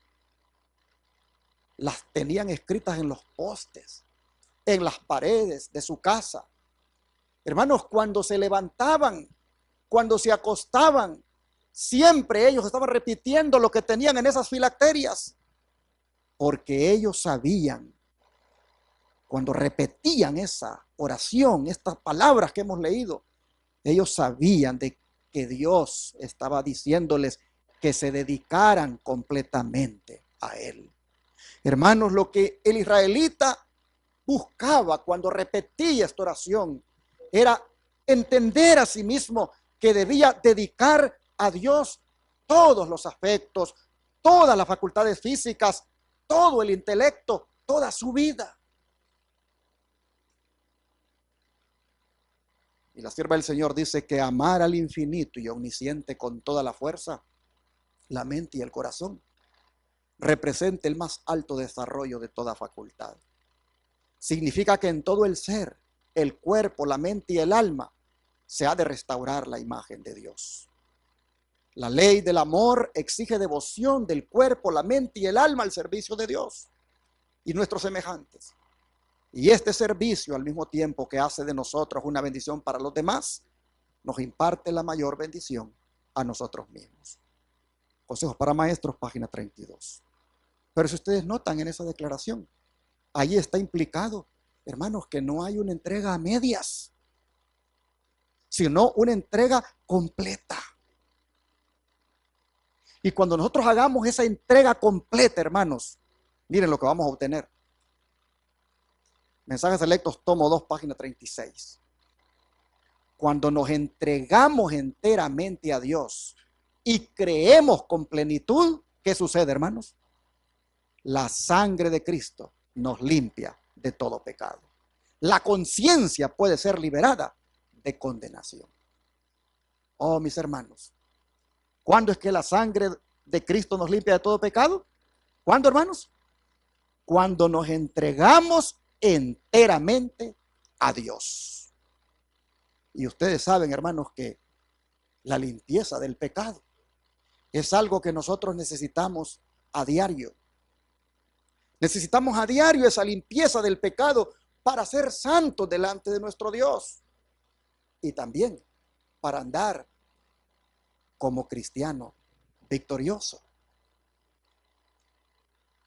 Las tenían escritas en los postes, en las paredes de su casa. Hermanos, cuando se levantaban, cuando se acostaban, siempre ellos estaban repitiendo lo que tenían en esas filacterias, porque ellos sabían, cuando repetían esa oración, estas palabras que hemos leído, ellos sabían de que Dios estaba diciéndoles que se dedicaran completamente a Él. Hermanos, lo que el israelita buscaba cuando repetía esta oración era entender a sí mismo que debía dedicar a Dios todos los aspectos, todas las facultades físicas, todo el intelecto, toda su vida. Y la sierva del Señor dice que amar al infinito y omnisciente con toda la fuerza, la mente y el corazón, representa el más alto desarrollo de toda facultad. Significa que en todo el ser, el cuerpo, la mente y el alma, se ha de restaurar la imagen de Dios. La ley del amor exige devoción del cuerpo, la mente y el alma al servicio de Dios y nuestros semejantes. Y este servicio, al mismo tiempo que hace de nosotros una bendición para los demás, nos imparte la mayor bendición a nosotros mismos. Consejos para Maestros, página 32. Pero si ustedes notan en esa declaración, ahí está implicado, hermanos, que no hay una entrega a medias, sino una entrega completa. Y cuando nosotros hagamos esa entrega completa, hermanos, miren lo que vamos a obtener. Mensajes Selectos, tomo 2, página 36. Cuando nos entregamos enteramente a Dios y creemos con plenitud, ¿qué sucede, hermanos? La sangre de Cristo nos limpia de todo pecado. La conciencia puede ser liberada de condenación. Oh, mis hermanos, ¿cuándo es que la sangre de Cristo nos limpia de todo pecado? ¿Cuándo, hermanos? Cuando nos entregamos enteramente a Dios. Y ustedes saben, hermanos, que la limpieza del pecado es algo que nosotros necesitamos a diario. Necesitamos a diario esa limpieza del pecado para ser santos delante de nuestro Dios. Y también para andar como cristiano victorioso.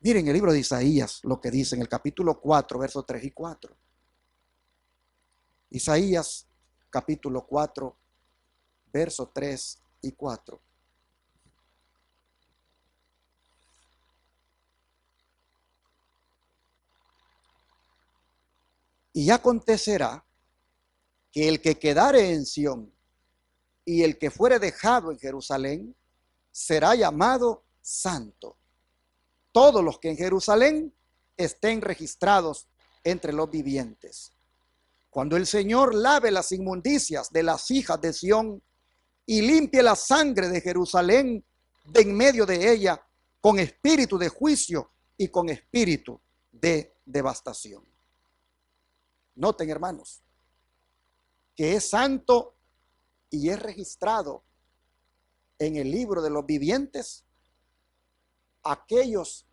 Miren el libro de Isaías, lo que dice en el capítulo 4, versos 3 y 4. Isaías, capítulo 4, versos 3 y 4. Y acontecerá que el que quedare en Sión y el que fuere dejado en Jerusalén será llamado santo. Todos los que en Jerusalén estén registrados entre los vivientes. Cuando el Señor lave las inmundicias de las hijas de Sión y limpie la sangre de Jerusalén de en medio de ella con espíritu de juicio y con espíritu de devastación. Noten, hermanos, que es santo y es registrado en el libro de los vivientes aquellos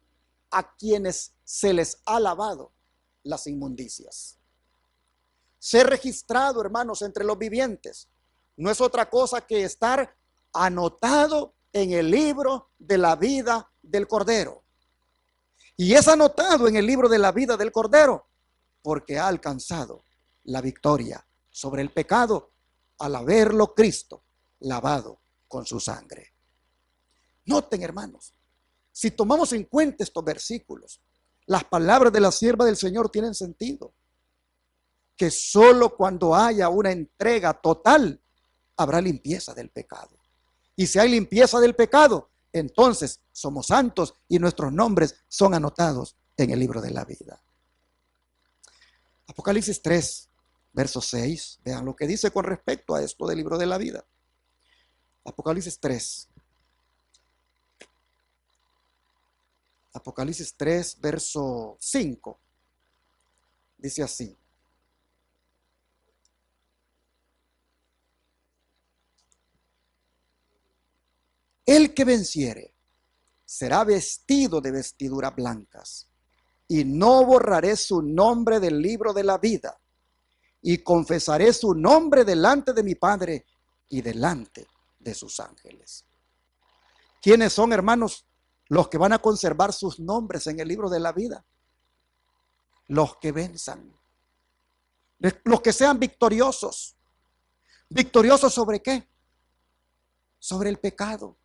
a quienes se les ha lavado las inmundicias. Ser registrado, hermanos, entre los vivientes no es otra cosa que estar anotado en el libro de la vida del Cordero. Y es anotado en el libro de la vida del Cordero porque ha alcanzado la victoria sobre el pecado al haberlo Cristo lavado con su sangre. Noten, hermanos, si tomamos en cuenta estos versículos, las palabras de la sierva del Señor tienen sentido. Que solo cuando haya una entrega total habrá limpieza del pecado. Y si hay limpieza del pecado, entonces somos santos y nuestros nombres son anotados en el libro de la vida. Apocalipsis 3, verso 6. Vean lo que dice con respecto a esto del libro de la vida. Apocalipsis 3. Apocalipsis 3, verso 5. Dice así. El que venciere será vestido de vestiduras blancas, y no borraré su nombre del libro de la vida, y confesaré su nombre delante de mi Padre y delante de sus ángeles. ¿Quiénes son, hermanos, los que van a conservar sus nombres en el libro de la vida? Los que venzan, los que sean victoriosos. ¿Victoriosos sobre qué? Sobre el pecado.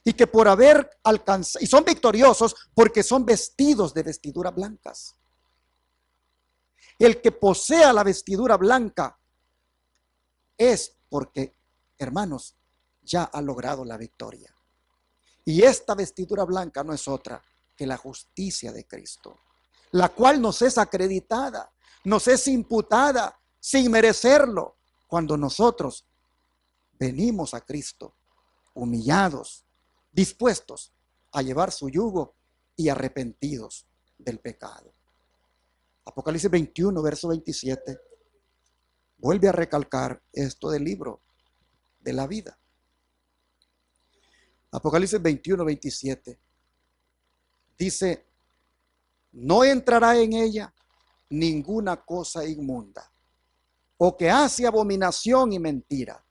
Y que por haber alcanzado, y son victoriosos porque son vestidos de vestiduras blancas. El que posea la vestidura blanca es porque, hermanos, ya ha logrado la victoria. Y esta vestidura blanca no es otra que la justicia de Cristo, la cual nos es acreditada, nos es imputada sin merecerlo, cuando nosotros venimos a Cristo humillados, dispuestos a llevar su yugo y arrepentidos del pecado. Apocalipsis 21, verso 27, vuelve a recalcar esto del libro de la vida. Apocalipsis 21, 27, dice, no entrará en ella ninguna cosa inmunda, o que hace abominación y mentira,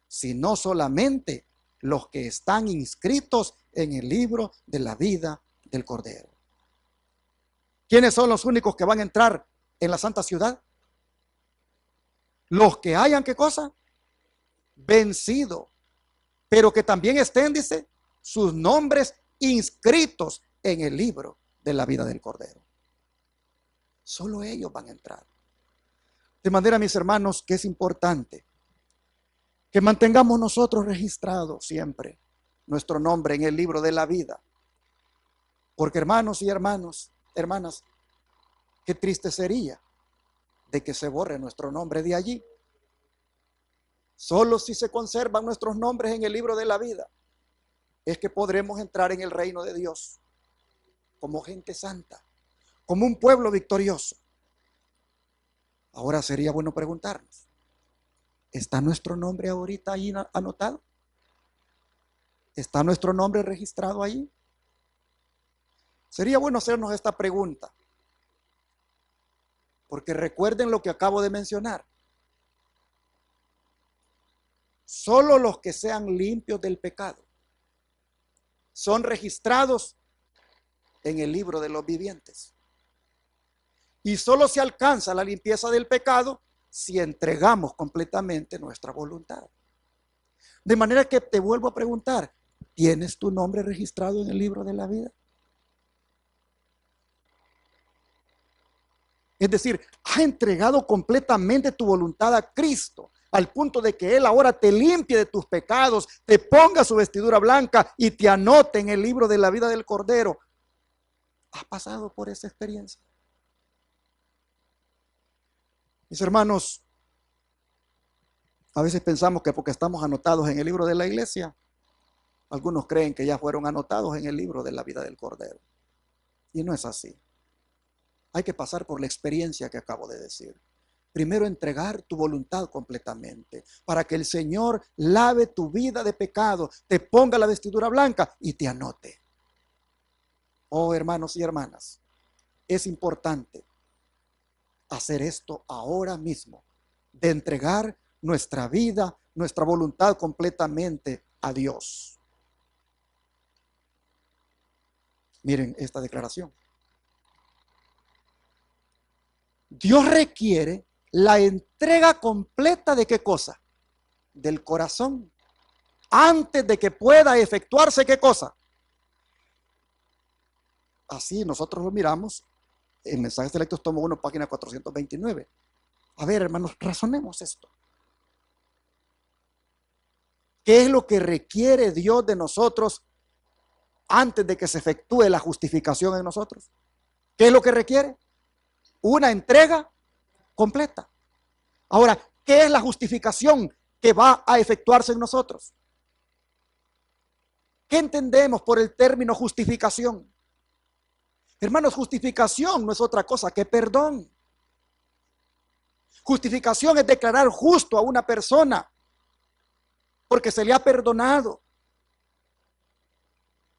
sino solamente los que están inscritos en el libro de la vida del Cordero. ¿Quiénes son los únicos que van a entrar en la santa ciudad? Los que hayan, ¿qué cosa? Vencido, pero que también estén, dice, sus nombres inscritos en el libro de la vida del Cordero. Solo ellos van a entrar. De manera, mis hermanos, que es importante que mantengamos nosotros registrado siempre nuestro nombre en el libro de la vida. Porque, hermanos y hermanas, qué triste sería de que se borre nuestro nombre de allí. Solo si se conservan nuestros nombres en el libro de la vida es que podremos entrar en el reino de Dios como gente santa, como un pueblo victorioso. Ahora sería bueno preguntarnos, ¿está nuestro nombre ahorita ahí anotado? ¿Está nuestro nombre registrado ahí? Sería bueno hacernos esta pregunta, porque recuerden lo que acabo de mencionar. Solo los que sean limpios del pecado son registrados en el libro de los vivientes. Y solo se alcanza la limpieza del pecado si entregamos completamente nuestra voluntad. De manera que te vuelvo a preguntar, ¿tienes tu nombre registrado en el libro de la vida? Es decir, ¿has entregado completamente tu voluntad a Cristo al punto de que Él ahora te limpie de tus pecados, te ponga su vestidura blanca y te anote en el libro de la vida del Cordero? ¿Has pasado por esa experiencia? Mis hermanos, a veces pensamos que porque estamos anotados en el libro de la iglesia, algunos creen que ya fueron anotados en el libro de la vida del Cordero. Y no es así. Hay que pasar por la experiencia que acabo de decir. Primero, entregar tu voluntad completamente para que el Señor lave tu vida de pecado, te ponga la vestidura blanca y te anote. Oh, hermanos y hermanas, es importante hacer esto ahora mismo, de entregar nuestra vida, nuestra voluntad completamente a Dios. Miren esta declaración. Dios requiere la entrega completa de ¿qué cosa? Del corazón. Antes de que pueda efectuarse ¿qué cosa? Así nosotros lo miramos en Mensajes Selectos, tomo 1, página 429. A ver, hermanos, razonemos esto. ¿Qué es lo que requiere Dios de nosotros antes de que se efectúe la justificación en nosotros? ¿Qué es lo que requiere? Una entrega completa. Ahora, ¿qué es la justificación que va a efectuarse en nosotros? ¿Qué entendemos por el término justificación? Hermanos, justificación no es otra cosa que perdón. Justificación es declarar justo a una persona porque se le ha perdonado.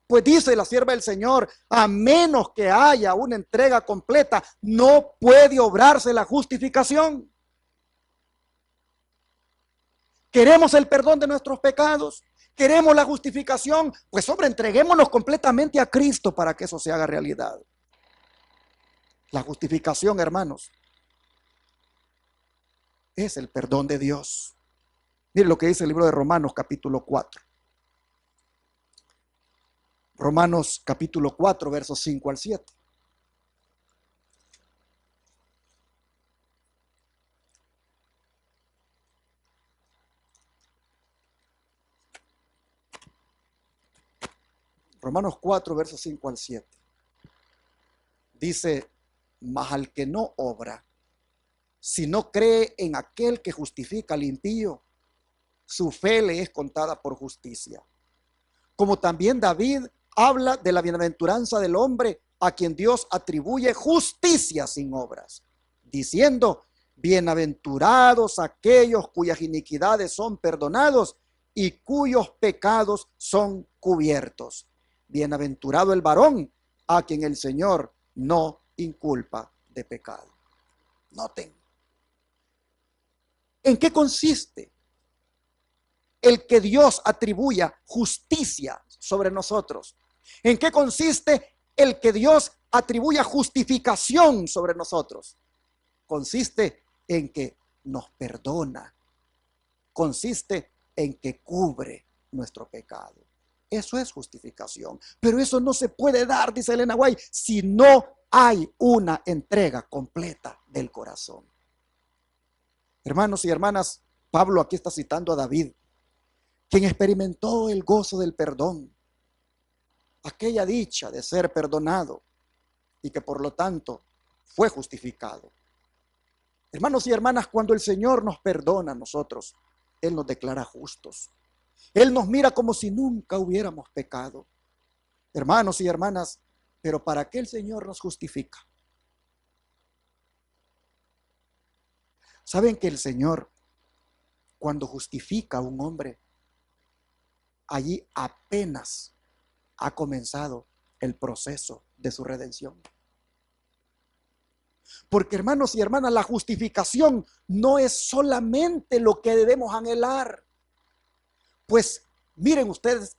Pues dice la sierva del Señor, a menos que haya una entrega completa, no puede obrarse la justificación. ¿Queremos el perdón de nuestros pecados? ¿Queremos la justificación? Pues hombre, entreguémonos completamente a Cristo para que eso se haga realidad. La justificación, hermanos, es el perdón de Dios. Mire lo que dice el libro de Romanos capítulo 4. Romanos capítulo 4, versos 5 al 7. Romanos 4, versos 5 al 7. Dice, mas al que no obra, si no cree en aquel que justifica al impío, su fe le es contada por justicia. Como también David habla de la bienaventuranza del hombre a quien Dios atribuye justicia sin obras, diciendo, bienaventurados aquellos cuyas iniquidades son perdonados y cuyos pecados son cubiertos. Bienaventurado el varón a quien el Señor no inculpa de pecado. Noten. ¿En qué consiste el que Dios atribuya justicia sobre nosotros? ¿En qué consiste el que Dios atribuya justificación sobre nosotros? Consiste en que nos perdona. Consiste en que cubre nuestro pecado. Eso es justificación. Pero eso no se puede dar, dice Elena White, si no hay una entrega completa del corazón. Hermanos y hermanas, Pablo aquí está citando a David, quien experimentó el gozo del perdón, aquella dicha de ser perdonado y que por lo tanto fue justificado. Hermanos y hermanas, cuando el Señor nos perdona a nosotros, Él nos declara justos. Él nos mira como si nunca hubiéramos pecado. Hermanos y hermanas, pero ¿para qué el Señor nos justifica? ¿Saben que el Señor, cuando justifica a un hombre, allí apenas ha comenzado el proceso de su redención? Porque hermanos y hermanas, la justificación no es solamente lo que debemos anhelar. Pues miren ustedes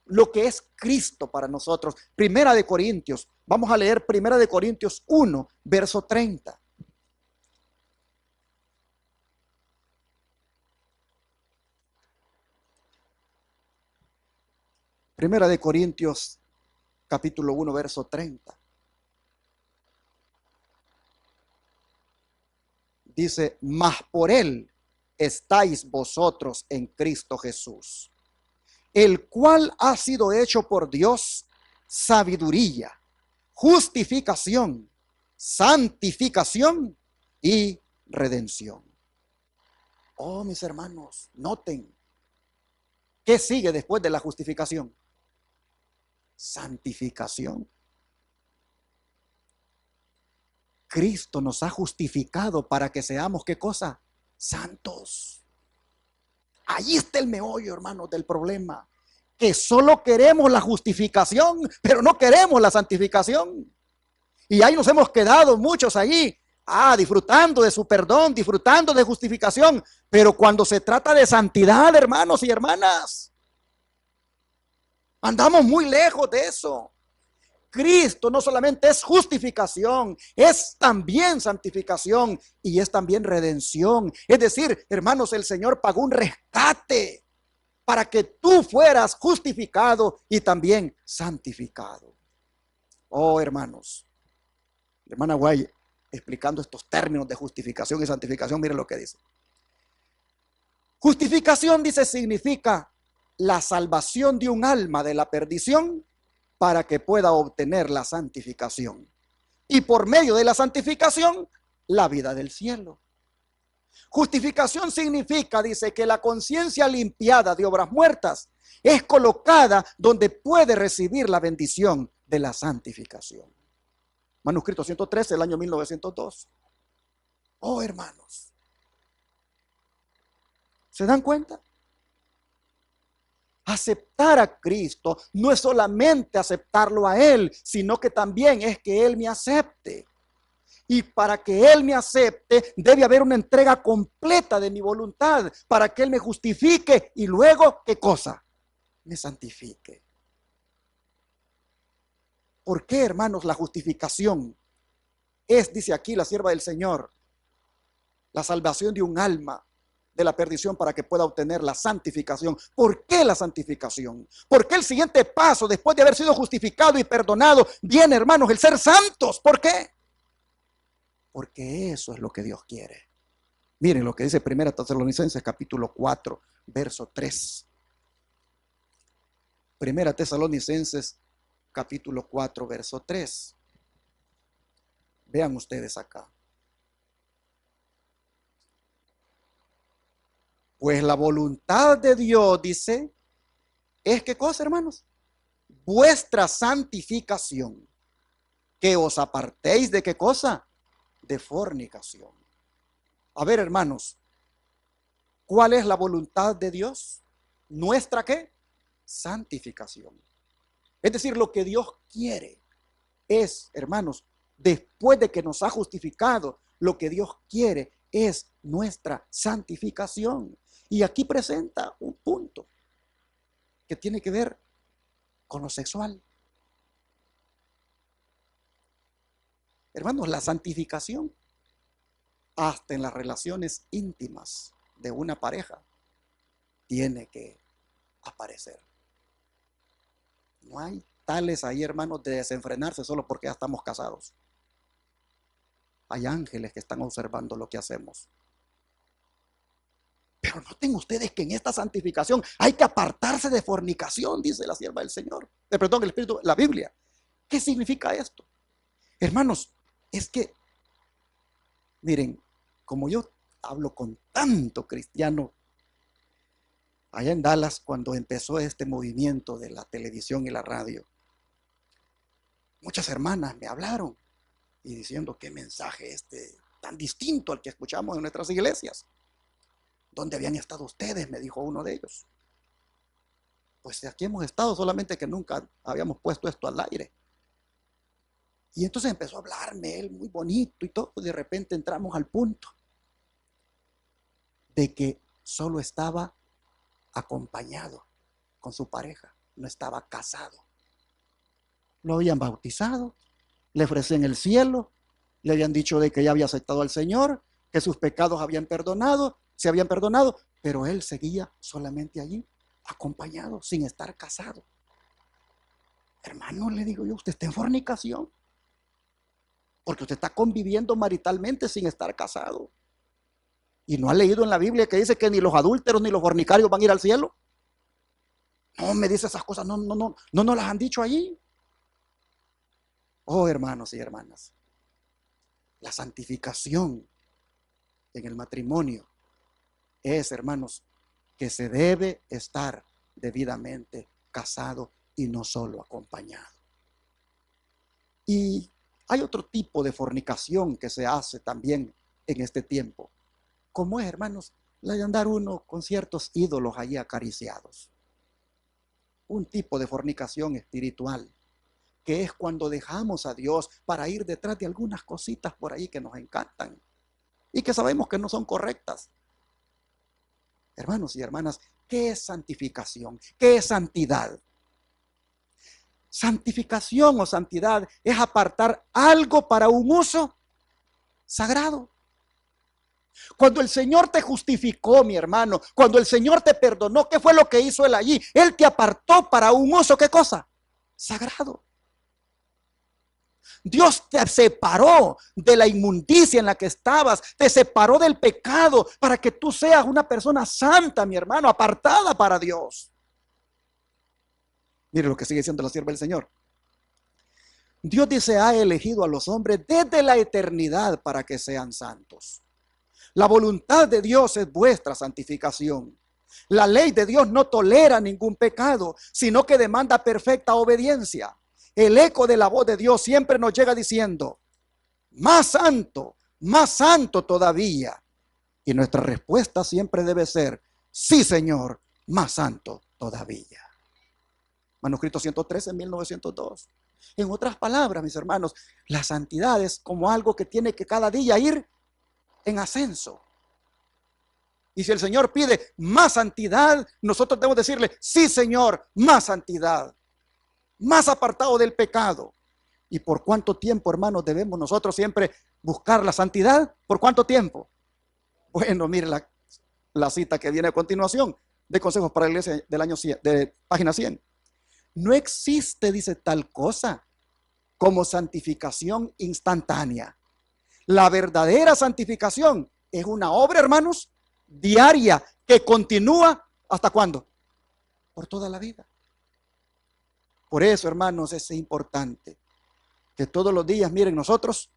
lo que es Cristo para nosotros. Primera de Corintios, vamos a leer Primera de Corintios 1, verso 30. Primera de Corintios, capítulo 1, verso 30. Dice, mas por él estáis vosotros en Cristo Jesús, el cual ha sido hecho por Dios sabiduría, justificación, santificación y redención. Oh, mis hermanos, noten, ¿qué sigue después de la justificación? Santificación. Cristo nos ha justificado para que seamos, ¿qué cosa? Santos. Allí está el meollo, hermanos, del problema. Que solo queremos la justificación, pero no queremos la santificación. Y ahí nos hemos quedado muchos allí, disfrutando de su perdón, disfrutando de justificación. Pero cuando se trata de santidad, hermanos y hermanas, andamos muy lejos de eso. Cristo no solamente es justificación, es también santificación y es también redención. Es decir, hermanos, el Señor pagó un rescate para que tú fueras justificado y también santificado. Oh, hermanos, la hermana Guay explicando estos términos de justificación y santificación, miren lo que dice. Justificación, dice, significa la salvación de un alma de la perdición para que pueda obtener la santificación. Y por medio de la santificación, la vida del cielo. Justificación significa, dice, que la conciencia limpiada de obras muertas es colocada donde puede recibir la bendición de la santificación. Manuscrito 113, el año 1902. Oh, hermanos, ¿se dan cuenta? Aceptar a Cristo no es solamente aceptarlo a Él, sino que también es que Él me acepte. Y para que Él me acepte, debe haber una entrega completa de mi voluntad, para que Él me justifique y luego, ¿qué cosa? Me santifique. ¿Por qué, hermanos, la justificación es, dice aquí la sierva del Señor, la salvación de un alma de la perdición para que pueda obtener la santificación? ¿Por qué la santificación? ¿Por qué el siguiente paso después de haber sido justificado y perdonado viene, hermanos, el ser santos? ¿Por qué? Porque eso es lo que Dios quiere. Miren lo que dice 1 Tesalonicenses capítulo 4, verso 3. 1 Tesalonicenses capítulo 4, verso 3. Vean ustedes acá. Pues la voluntad de Dios, dice, es ¿qué cosa, hermanos? Vuestra santificación. Que os apartéis de ¿qué cosa? De fornicación. A ver, hermanos, ¿cuál es la voluntad de Dios? ¿Nuestra qué? Santificación. Es decir, lo que Dios quiere es, hermanos, después de que nos ha justificado, lo que Dios quiere es nuestra santificación. Y aquí presenta un punto que tiene que ver con lo sexual. Hermanos, la santificación, hasta en las relaciones íntimas de una pareja, tiene que aparecer. No hay tales ahí, hermanos, de desenfrenarse solo porque ya estamos casados. Hay ángeles que están observando lo que hacemos. Pero noten ustedes que en esta santificación hay que apartarse de fornicación, dice la sierva del Señor. Perdón, el Espíritu, la Biblia. ¿Qué significa esto? Hermanos, es que, miren, como yo hablo con tanto cristiano, allá en Dallas, cuando empezó este movimiento de la televisión y la radio, muchas hermanas me hablaron y diciendo qué mensaje tan distinto al que escuchamos en nuestras iglesias. ¿Dónde habían estado ustedes?, me dijo uno de ellos. Pues aquí hemos estado, solamente que nunca habíamos puesto esto al aire. Y entonces empezó a hablarme él muy bonito y todo. De repente entramos al punto de que solo estaba acompañado con su pareja, no estaba casado. Lo habían bautizado, le ofrecían el cielo, le habían dicho de que ya había aceptado al Señor, que sus pecados se habían perdonado, pero él seguía solamente allí, acompañado, sin estar casado. Hermano, le digo yo, usted está en fornicación, porque usted está conviviendo maritalmente sin estar casado. ¿Y no ha leído en la Biblia que dice que ni los adúlteros ni los fornicarios van a ir al cielo? No me dice esas cosas, no las han dicho allí. Oh, hermanos y hermanas, la santificación en el matrimonio es, hermanos, que se debe estar debidamente casado y no solo acompañado. Y hay otro tipo de fornicación que se hace también en este tiempo. ¿Cómo es, hermanos? La de andar uno con ciertos ídolos allí acariciados. Un tipo de fornicación espiritual, que es cuando dejamos a Dios para ir detrás de algunas cositas por ahí que nos encantan y que sabemos que no son correctas. Hermanos y hermanas, ¿qué es santificación? ¿Qué es santidad? Santificación o santidad es apartar algo para un uso sagrado. Cuando el Señor te justificó, mi hermano, cuando el Señor te perdonó, ¿qué fue lo que hizo Él allí? Él te apartó para un uso, ¿qué cosa? Sagrado. Dios te separó de la inmundicia en la que estabas, te separó del pecado para que tú seas una persona santa, mi hermano, apartada para Dios. Mire lo que sigue diciendo la sierva del Señor. Dios dice, ha elegido a los hombres desde la eternidad para que sean santos. La voluntad de Dios es vuestra santificación. La ley de Dios no tolera ningún pecado, sino que demanda perfecta obediencia. El eco de la voz de Dios siempre nos llega diciendo, más santo todavía. Y nuestra respuesta siempre debe ser, sí, Señor, más santo todavía. Manuscrito 113, 1902. En otras palabras, mis hermanos, la santidad es como algo que tiene que cada día ir en ascenso. Y si el Señor pide más santidad, nosotros debemos decirle, sí, Señor, más santidad, más apartado del pecado. ¿Y por cuánto tiempo, hermanos, debemos nosotros siempre buscar la santidad? ¿Por cuánto tiempo? Bueno, mire la cita que viene a continuación de Consejos para la Iglesia del año 100, de página 100. No existe, dice, tal cosa como santificación instantánea. La verdadera santificación es una obra, hermanos, diaria que continúa ¿hasta cuándo? Por toda la vida. Por eso, hermanos, es importante que todos los días, miren, nosotros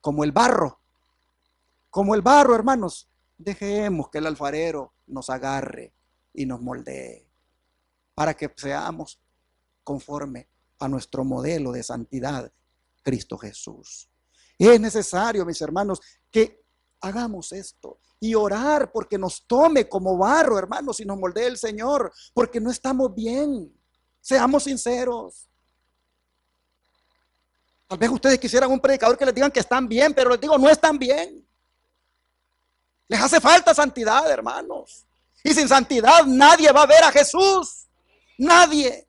como el barro, hermanos, dejemos que el alfarero nos agarre y nos moldee para que seamos conforme a nuestro modelo de santidad, Cristo Jesús. Es necesario, mis hermanos, que hagamos esto y orar porque nos tome como barro, hermanos, y nos moldee el Señor, porque no estamos bien. Seamos sinceros. Tal vez ustedes quisieran un predicador que les digan que están bien, pero les digo, no están bien. Les hace falta santidad, hermanos. Y sin santidad nadie va a ver a Jesús. Nadie.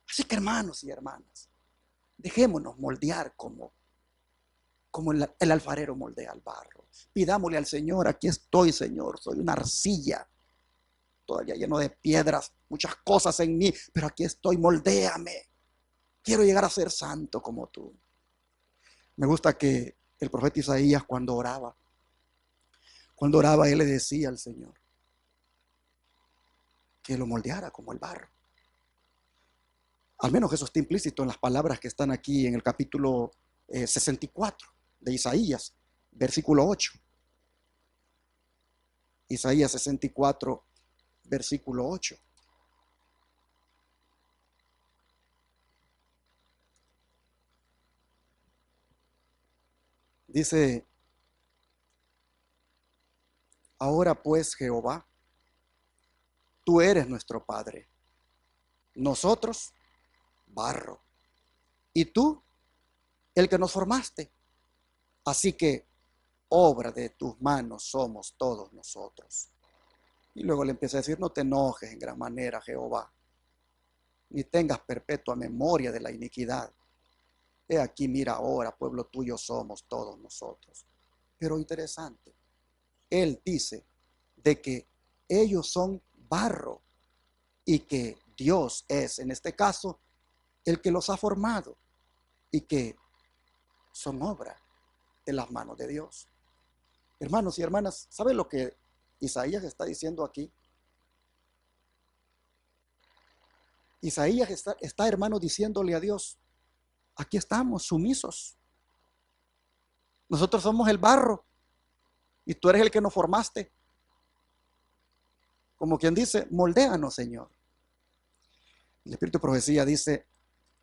Así que hermanos y hermanas, dejémonos moldear como el alfarero moldea al barro. Pidámosle al Señor: aquí estoy, Señor, soy una arcilla, todavía lleno de piedras, muchas cosas en mí, pero aquí estoy, moldéame. Quiero llegar a ser santo como tú. Me gusta que el profeta Isaías cuando oraba, él le decía al Señor que lo moldeara como el barro. Al menos eso está implícito en las palabras que están aquí en el capítulo 64 de Isaías, versículo 8. Isaías 64, versículo 8. Dice: ahora pues, Jehová, tú eres nuestro Padre, nosotros barro, y tú el que nos formaste. Así que obra de tus manos somos todos nosotros. Y luego le empieza a decir: no te enojes en gran manera, Jehová, ni tengas perpetua memoria de la iniquidad. He aquí, mira ahora, pueblo tuyo somos todos nosotros. Pero interesante, él dice de que ellos son barro y que Dios es, en este caso, el que los ha formado y que son obra de las manos de Dios. Hermanos y hermanas, ¿saben lo que Isaías está diciendo aquí? Isaías está, hermano, diciéndole a Dios: aquí estamos sumisos. Nosotros somos el barro y tú eres el que nos formaste. Como quien dice: moldéanos, Señor. El Espíritu de Profecía dice: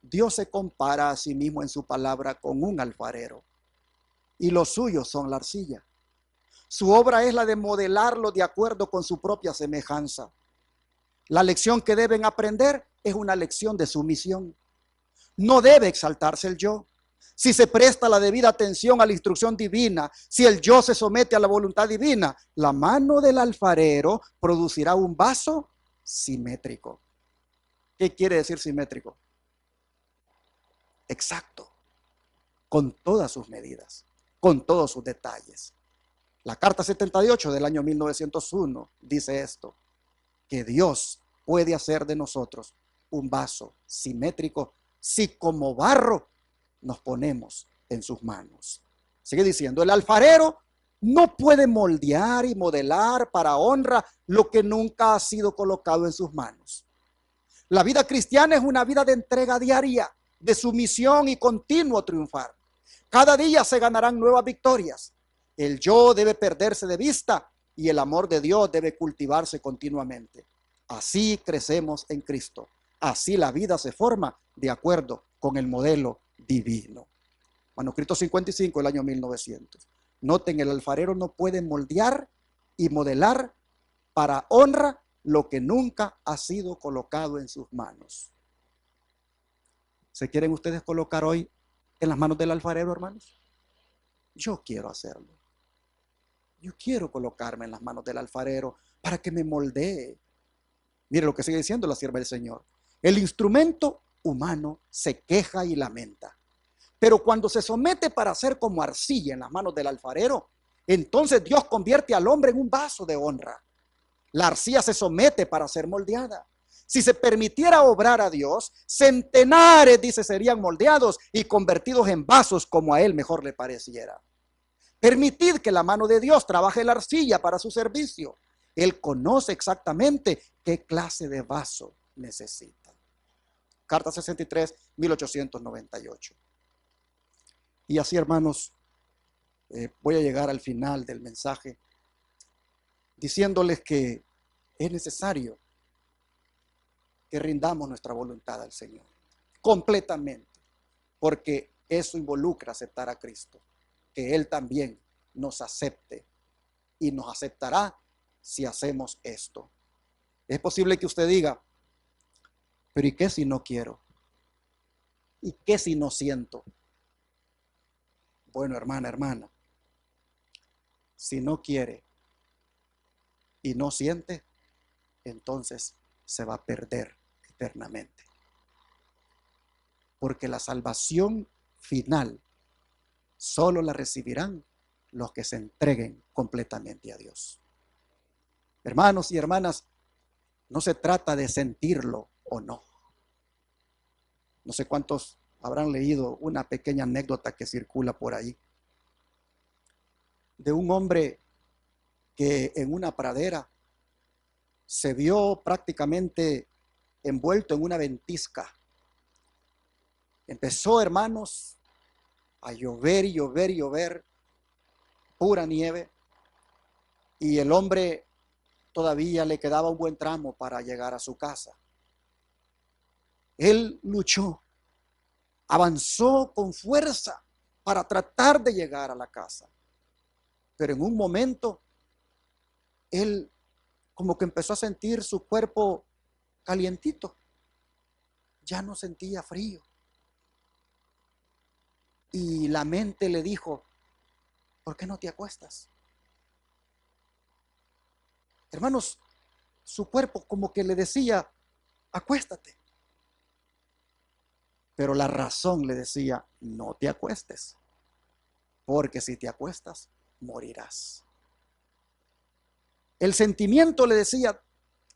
Dios se compara a sí mismo en su palabra con un alfarero, y los suyos son la arcilla. Su obra es la de modelarlo de acuerdo con su propia semejanza. La lección que deben aprender es una lección de sumisión. No debe exaltarse el yo. Si se presta la debida atención a la instrucción divina, si el yo se somete a la voluntad divina, la mano del alfarero producirá un vaso simétrico. ¿Qué quiere decir simétrico? Exacto, con todas sus medidas, con todos sus detalles. La Carta 78 del año 1901 dice esto: que Dios puede hacer de nosotros un vaso simétrico si como barro nos ponemos en sus manos. Sigue diciendo: el alfarero no puede moldear y modelar para honra lo que nunca ha sido colocado en sus manos. La vida cristiana es una vida de entrega diaria, de sumisión y continuo triunfar. Cada día se ganarán nuevas victorias. El yo debe perderse de vista y el amor de Dios debe cultivarse continuamente. Así crecemos en Cristo. Así la vida se forma de acuerdo con el modelo divino. Manuscrito 55 del año 1900. Noten, el alfarero no puede moldear y modelar para honra lo que nunca ha sido colocado en sus manos. ¿Se quieren ustedes colocar hoy en las manos del alfarero, hermanos? Yo quiero hacerlo. Yo quiero colocarme en las manos del alfarero para que me moldee. Mire lo que sigue diciendo la sierva del Señor: el instrumento humano se queja y lamenta, pero cuando se somete para ser como arcilla en las manos del alfarero, entonces Dios convierte al hombre en un vaso de honra. La arcilla se somete para ser moldeada. Si se permitiera obrar a Dios, centenares, dice, serían moldeados y convertidos en vasos como a él mejor le pareciera. Permitid que la mano de Dios trabaje la arcilla para su servicio. Él conoce exactamente qué clase de vaso necesita. Carta 63, 1898. Y así, hermanos, voy a llegar al final del mensaje diciéndoles que es necesario que rindamos nuestra voluntad al Señor completamente, porque eso involucra aceptar a Cristo, que Él también nos acepte y nos aceptará si hacemos esto. Es posible que usted diga: pero ¿y qué si no quiero? ¿Y qué si no siento? Bueno, hermana, Si no quiere y no siente, entonces se va a perder eternamente. Porque la salvación final solo la recibirán los que se entreguen completamente a Dios. Hermanos y hermanas, no se trata de sentirlo o no. No sé cuántos habrán leído una pequeña anécdota que circula por ahí de un hombre que en una pradera se vio prácticamente envuelto en una ventisca. Empezó, hermanos, a llover y llover y llover, pura nieve, y el hombre todavía le quedaba un buen tramo para llegar a su casa. Él luchó, avanzó con fuerza para tratar de llegar a la casa, pero en un momento él como que empezó a sentir su cuerpo calientito, ya no sentía frío, y la mente le dijo: ¿por qué no te acuestas? Hermanos, su cuerpo como que le decía: acuéstate. Pero la razón le decía: no te acuestes, porque si te acuestas, morirás. El sentimiento le decía: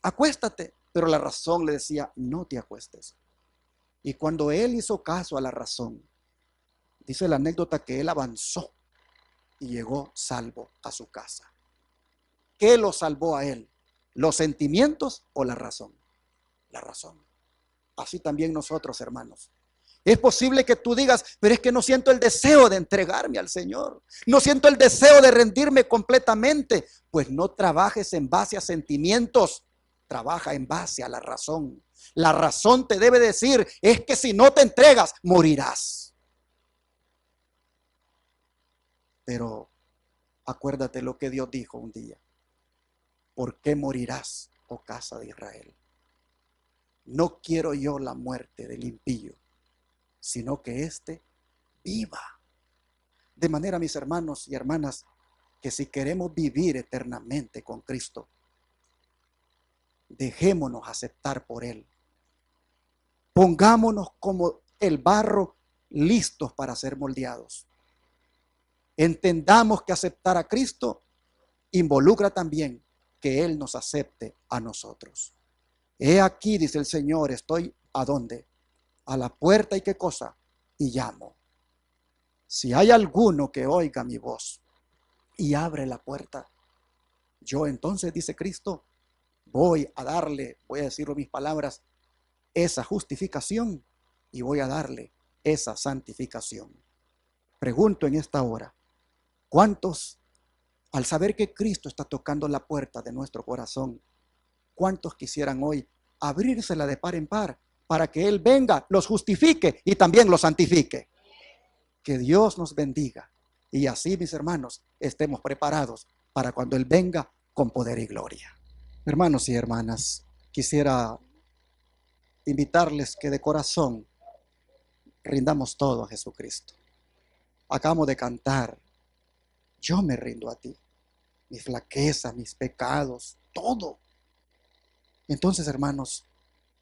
acuéstate, pero la razón le decía: no te acuestes. Y cuando él hizo caso a la razón, dice la anécdota que él avanzó y llegó salvo a su casa. ¿Qué lo salvó a él? ¿Los sentimientos o la razón? La razón. Así también nosotros, hermanos. Es posible que tú digas: pero es que no siento el deseo de entregarme al Señor. No siento el deseo de rendirme completamente. Pues no trabajes en base a sentimientos. Trabaja en base a la razón. La razón te debe decir: es que si no te entregas, morirás. Pero acuérdate lo que Dios dijo un día: ¿por qué morirás, oh casa de Israel? No quiero yo la muerte del impío, sino que éste viva. De manera, mis hermanos y hermanas, que si queremos vivir eternamente con Cristo, dejémonos aceptar por Él. Pongámonos como el barro, listos para ser moldeados. Entendamos que aceptar a Cristo involucra también que Él nos acepte a nosotros. He aquí, dice el Señor, estoy ¿a dónde? A la puerta. ¿Y qué cosa? Y llamo. Si hay alguno que oiga mi voz y abre la puerta, yo entonces, dice Cristo, voy a darle, voy a decirlo mis palabras, esa justificación, y voy a darle esa santificación. Pregunto en esta hora: ¿cuántos, al saber que Cristo está tocando la puerta de nuestro corazón, cuántos quisieran hoy abrírsela de par en par para que Él venga, los justifique y también los santifique? Que Dios nos bendiga y así, mis hermanos, estemos preparados para cuando Él venga con poder y gloria. Hermanos y hermanas, quisiera invitarles que de corazón rindamos todo a Jesucristo. Acabamos de cantar: yo me rindo a ti, mis flaquezas, mis pecados, todo. Entonces, hermanos,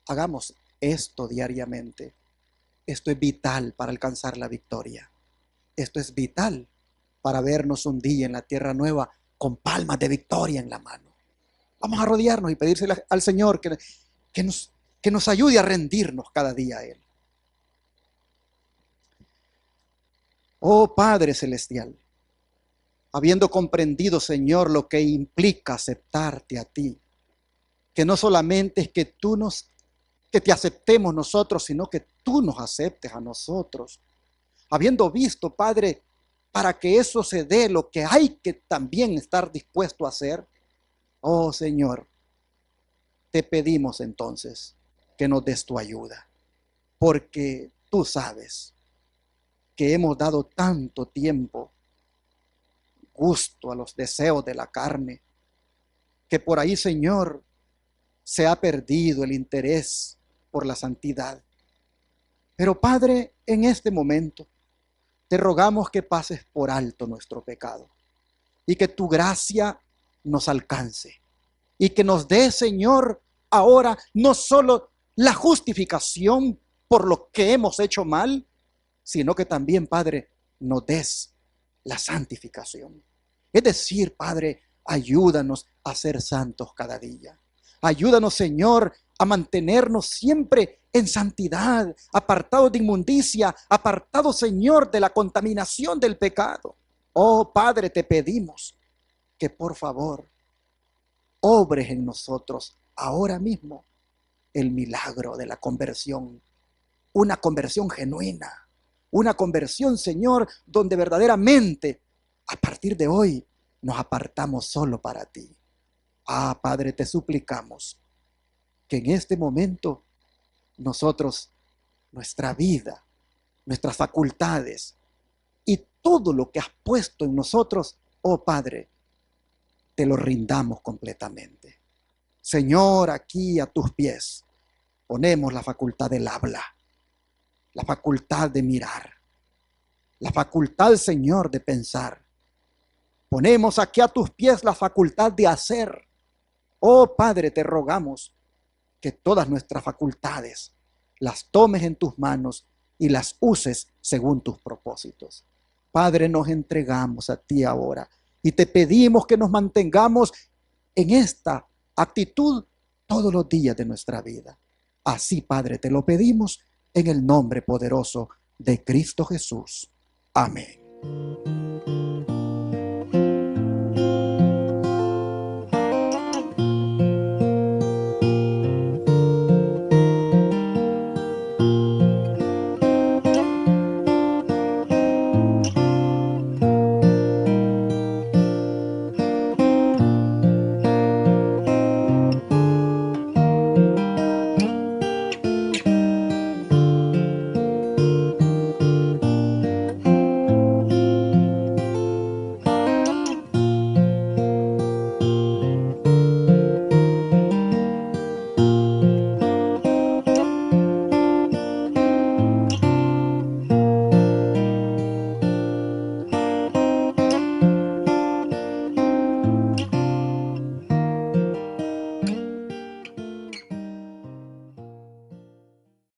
hagamos esto diariamente. Esto es vital para alcanzar la victoria. Esto es vital para vernos un día en la tierra nueva con palmas de victoria en la mano. Vamos a rodearnos y pedírsele al Señor que nos ayude a rendirnos cada día a Él. Oh Padre Celestial, habiendo comprendido, Señor, lo que implica aceptarte a ti, que no solamente es que que te aceptemos nosotros, sino que tú nos aceptes a nosotros. Habiendo visto, Padre, para que eso se dé, lo que hay que también estar dispuesto a hacer. Oh Señor, te pedimos entonces que nos des tu ayuda, porque tú sabes que hemos dado tanto tiempo, gusto a los deseos de la carne, que por ahí, Señor, se ha perdido el interés por la santidad. Pero Padre, en este momento te rogamos que pases por alto nuestro pecado. y que tu gracia nos alcance y que nos dé, Señor, ahora no solo la justificación por lo que hemos hecho mal, sino que también, Padre, nos des la santificación. Es decir, Padre, ayúdanos a ser santos cada día. Ayúdanos, Señor, a mantenernos siempre en santidad, apartados de inmundicia, apartados, Señor, de la contaminación del pecado. Oh, Padre, te pedimos que por favor obres en nosotros ahora mismo el milagro de la conversión, una conversión genuina, una conversión, Señor, donde verdaderamente a partir de hoy nos apartamos solo para ti. Ah, Padre, te suplicamos que en este momento nosotros, nuestra vida, nuestras facultades y todo lo que has puesto en nosotros, oh Padre, te lo rindamos completamente. Señor, aquí a tus pies ponemos la facultad del habla, la facultad de mirar, la facultad, Señor, de pensar. Ponemos aquí a tus pies la facultad de hacer. Oh Padre, te rogamos que todas nuestras facultades las tomes en tus manos y las uses según tus propósitos. Padre, nos entregamos a ti ahora y te pedimos que nos mantengamos en esta actitud todos los días de nuestra vida. Así, Padre, te lo pedimos en el nombre poderoso de Cristo Jesús. Amén.